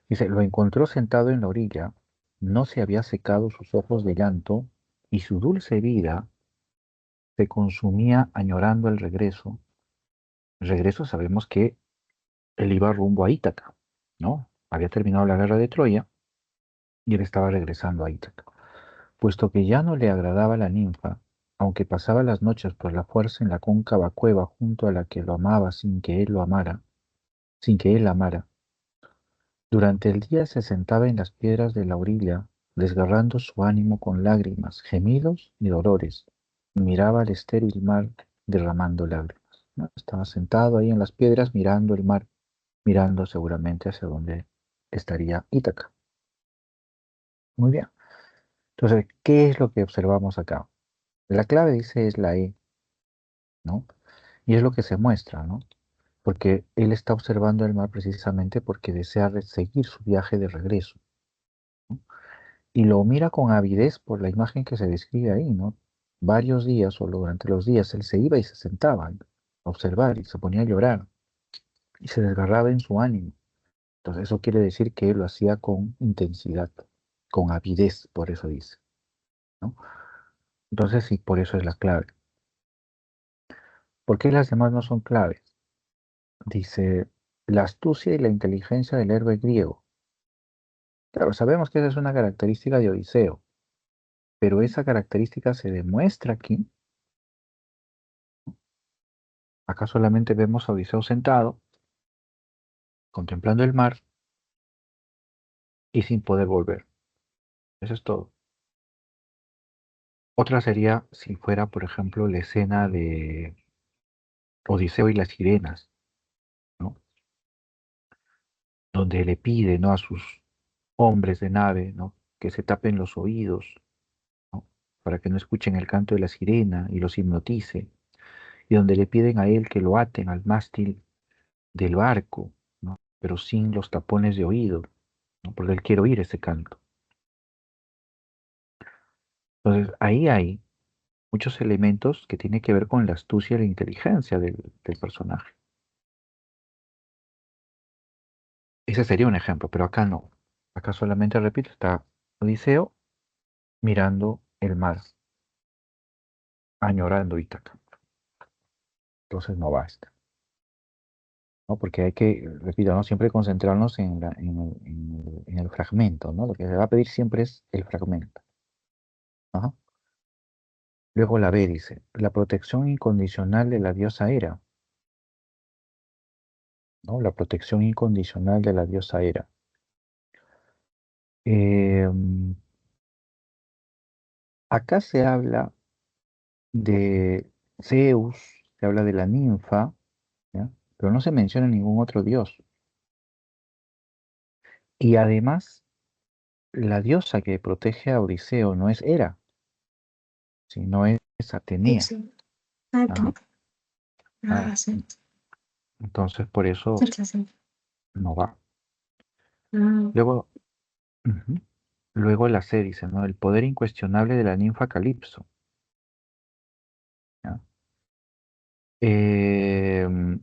Dice, lo encontró sentado en la orilla, no se había secado sus ojos de llanto, y su dulce vida se consumía añorando el regreso. El regreso sabemos que él iba rumbo a Ítaca, ¿no? Había terminado la guerra de Troya y él estaba regresando a Ítaca. Puesto que ya no le agradaba la ninfa, aunque pasaba las noches por la fuerza en la cóncava cueva junto a la que lo amaba sin que él lo amara, sin que él la amara, durante el día se sentaba en las piedras de la orilla, desgarrando su ánimo con lágrimas, gemidos y dolores, y miraba al estéril mar derramando lágrimas, ¿no? Estaba sentado ahí en las piedras mirando el mar, mirando seguramente hacia donde estaría Ítaca. Muy bien. Entonces, ¿qué es lo que observamos acá? La clave, dice, es la E, ¿no? Y es lo que se muestra, ¿no? Porque él está observando el mar precisamente porque desea seguir su viaje de regreso, ¿no? Y lo mira con avidez por la imagen que se describe ahí, ¿no? Varios días, solo durante los días, él se iba y se sentaba a observar y se ponía a llorar y se desgarraba en su ánimo. Entonces, eso quiere decir que él lo hacía con intensidad, con avidez, por eso dice, ¿no? Entonces, sí, por eso es la clave. ¿Por qué las demás no son claves? Dice, la astucia y la inteligencia del héroe griego. Claro, sabemos que esa es una característica de Odiseo, pero esa característica se demuestra aquí. Acá solamente vemos a Odiseo sentado, contemplando el mar y sin poder volver. Eso es todo. Otra sería si fuera, por ejemplo, la escena de Odiseo y las sirenas, ¿no? Donde le pide, ¿no? A sus hombres de nave, ¿no? Que se tapen los oídos, ¿no? Para que no escuchen el canto de la sirena y los hipnotice. Y donde le piden a él que lo aten al mástil del barco, ¿no? Pero sin los tapones de oído, ¿no? Porque él quiere oír ese canto. Entonces, ahí hay muchos elementos que tienen que ver con la astucia y la inteligencia del personaje. Ese sería un ejemplo, pero acá no. Acá solamente, repito, está Odiseo mirando el mar, añorando Ítaca. Entonces no basta, ¿no? Porque hay que, repito, ¿no? Siempre concentrarnos en el fragmento, ¿no? Lo que se va a pedir siempre es el fragmento. Ajá. Luego la B dice, la protección incondicional de la diosa Hera, ¿no? La protección incondicional de la diosa Hera. Em, Acá se habla de Zeus, se habla de la ninfa, ¿ya? Pero no se menciona ningún otro dios. Y además, la diosa que protege a Odiseo no es Hera, sino es Sí, Atenea. sí. Ah, Ajá. Ah, sí. entonces por eso Sí, sí, sí. no va. Ah, Luego, ujú, luego la C dice, ¿no? El poder incuestionable de la ninfa Calipso. ¿Ya? Em,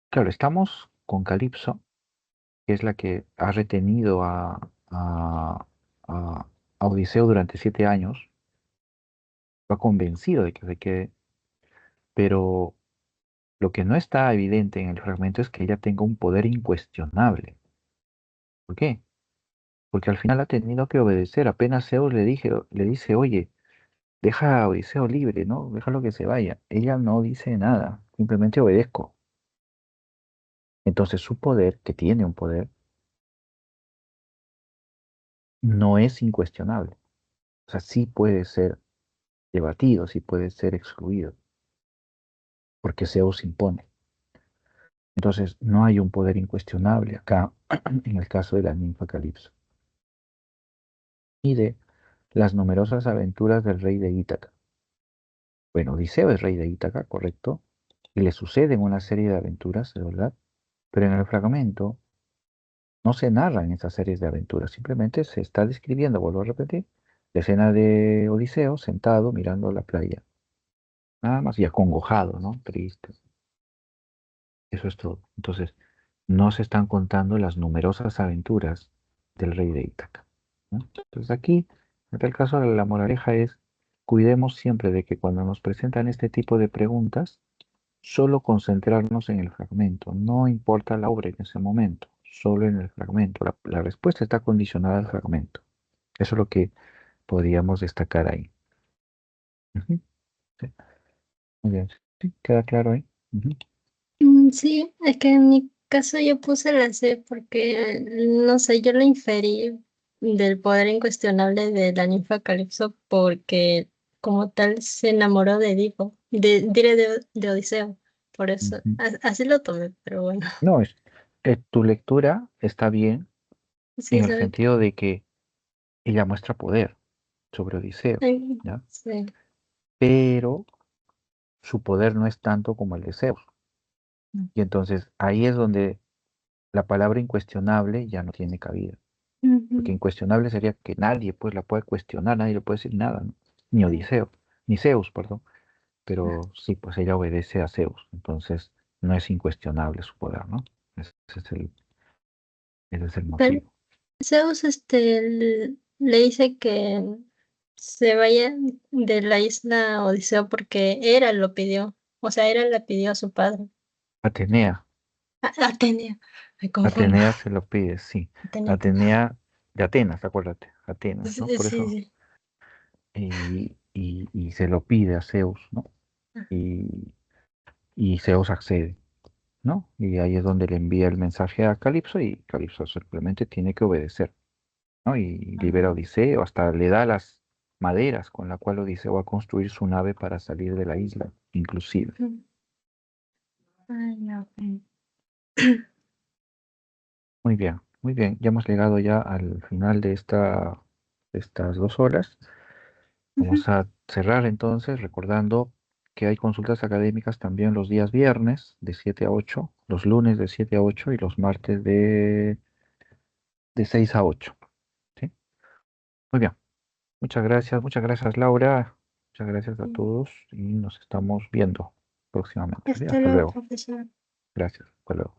claro, estamos con Calipso, que es la que ha retenido a- a Odiseo durante 7 años, lo ha convencido de que se quede, pero lo que no está evidente en el fragmento es que ella tenga un poder incuestionable. ¿Por qué? Porque al final ha tenido que obedecer. Apenas Zeus le dice, oye, deja a Odiseo libre, ¿no? Déjalo que se vaya. Ella no dice nada, simplemente obedezco. Entonces su poder, que tiene un poder, no es incuestionable. O sea, sí puede ser debatido, sí puede ser excluido, porque Zeus impone. Entonces, no hay un poder incuestionable acá en el caso de la ninfa Calipso. Y de las numerosas aventuras del rey de Ítaca. Bueno, Odiseo es rey de Ítaca, correcto, y le suceden una serie de aventuras, de verdad, pero en el fragmento no se narran esas series de aventuras, simplemente se está describiendo, vuelvo a repetir, la escena de Odiseo sentado mirando la playa, nada más y acongojado, ¿no? Triste. Eso es todo. Entonces, no se están contando las numerosas aventuras del rey de Ítaca, ¿no? Entonces aquí, en tal caso, la moraleja es, cuidemos siempre de que cuando nos presentan este tipo de preguntas, solo concentrarnos en el fragmento, no importa la obra en ese momento, solo en el fragmento. La respuesta está condicionada al fragmento. Eso es lo que podríamos destacar ahí. Ujú, sí, muy bien. Sí, queda claro ahí. Ujú. Sí, es que en mi caso yo puse la C porque, no sé, yo lo inferí del poder incuestionable de la ninfa Calipso porque como tal se enamoró de Edipo, diré de Odiseo, por eso, Ujú. así lo tomé, pero bueno, No, tu lectura está bien sí, en el sabe. sentido de que ella muestra poder sobre Odiseo, ¿ya? Sí. Pero su poder no es tanto como el de Zeus. Y entonces ahí es donde la palabra incuestionable ya no tiene cabida. Porque Ujú. incuestionable sería que nadie pues la puede cuestionar, nadie le puede decir nada, ¿no? Ni Odiseo, ni Zeus, perdón. Pero sí, pues ella obedece a Zeus, entonces no es incuestionable su poder, ¿no? Ese es el Pero motivo. Zeus le dice que se vaya de la isla Odiseo porque Hera lo pidió. O sea, Hera le pidió a su padre. Atenea, Atenea, me confundo. Atenea se lo pide, sí. Atenea. Atenea de Atenas, acuérdate, Atenas, ¿no? Sí, Por sí, eso, sí. y se lo pide a Zeus, ¿no? Y, y Zeus accede, ¿no? Y ahí es donde le envía el mensaje a Calipso y Calipso simplemente tiene que obedecer, ¿no? Y libera a Ah, Odiseo, hasta le da las maderas con la cual Odiseo va a construir su nave para salir de la isla, inclusive. ujú. Ay, no, Muy bien, muy bien. Ya hemos llegado ya al final de estas 2 horas. ujú. Vamos a cerrar entonces recordando que hay consultas académicas también los días viernes de 7 a 8, los lunes de 7 a 8 y los martes de 6 a 8. ¿Sí? Muy bien. Muchas gracias Laura. Muchas gracias a todos y nos estamos viendo próximamente. ¿Sí? Hasta Hasta luego, luego. profesor. Gracias. Hasta luego.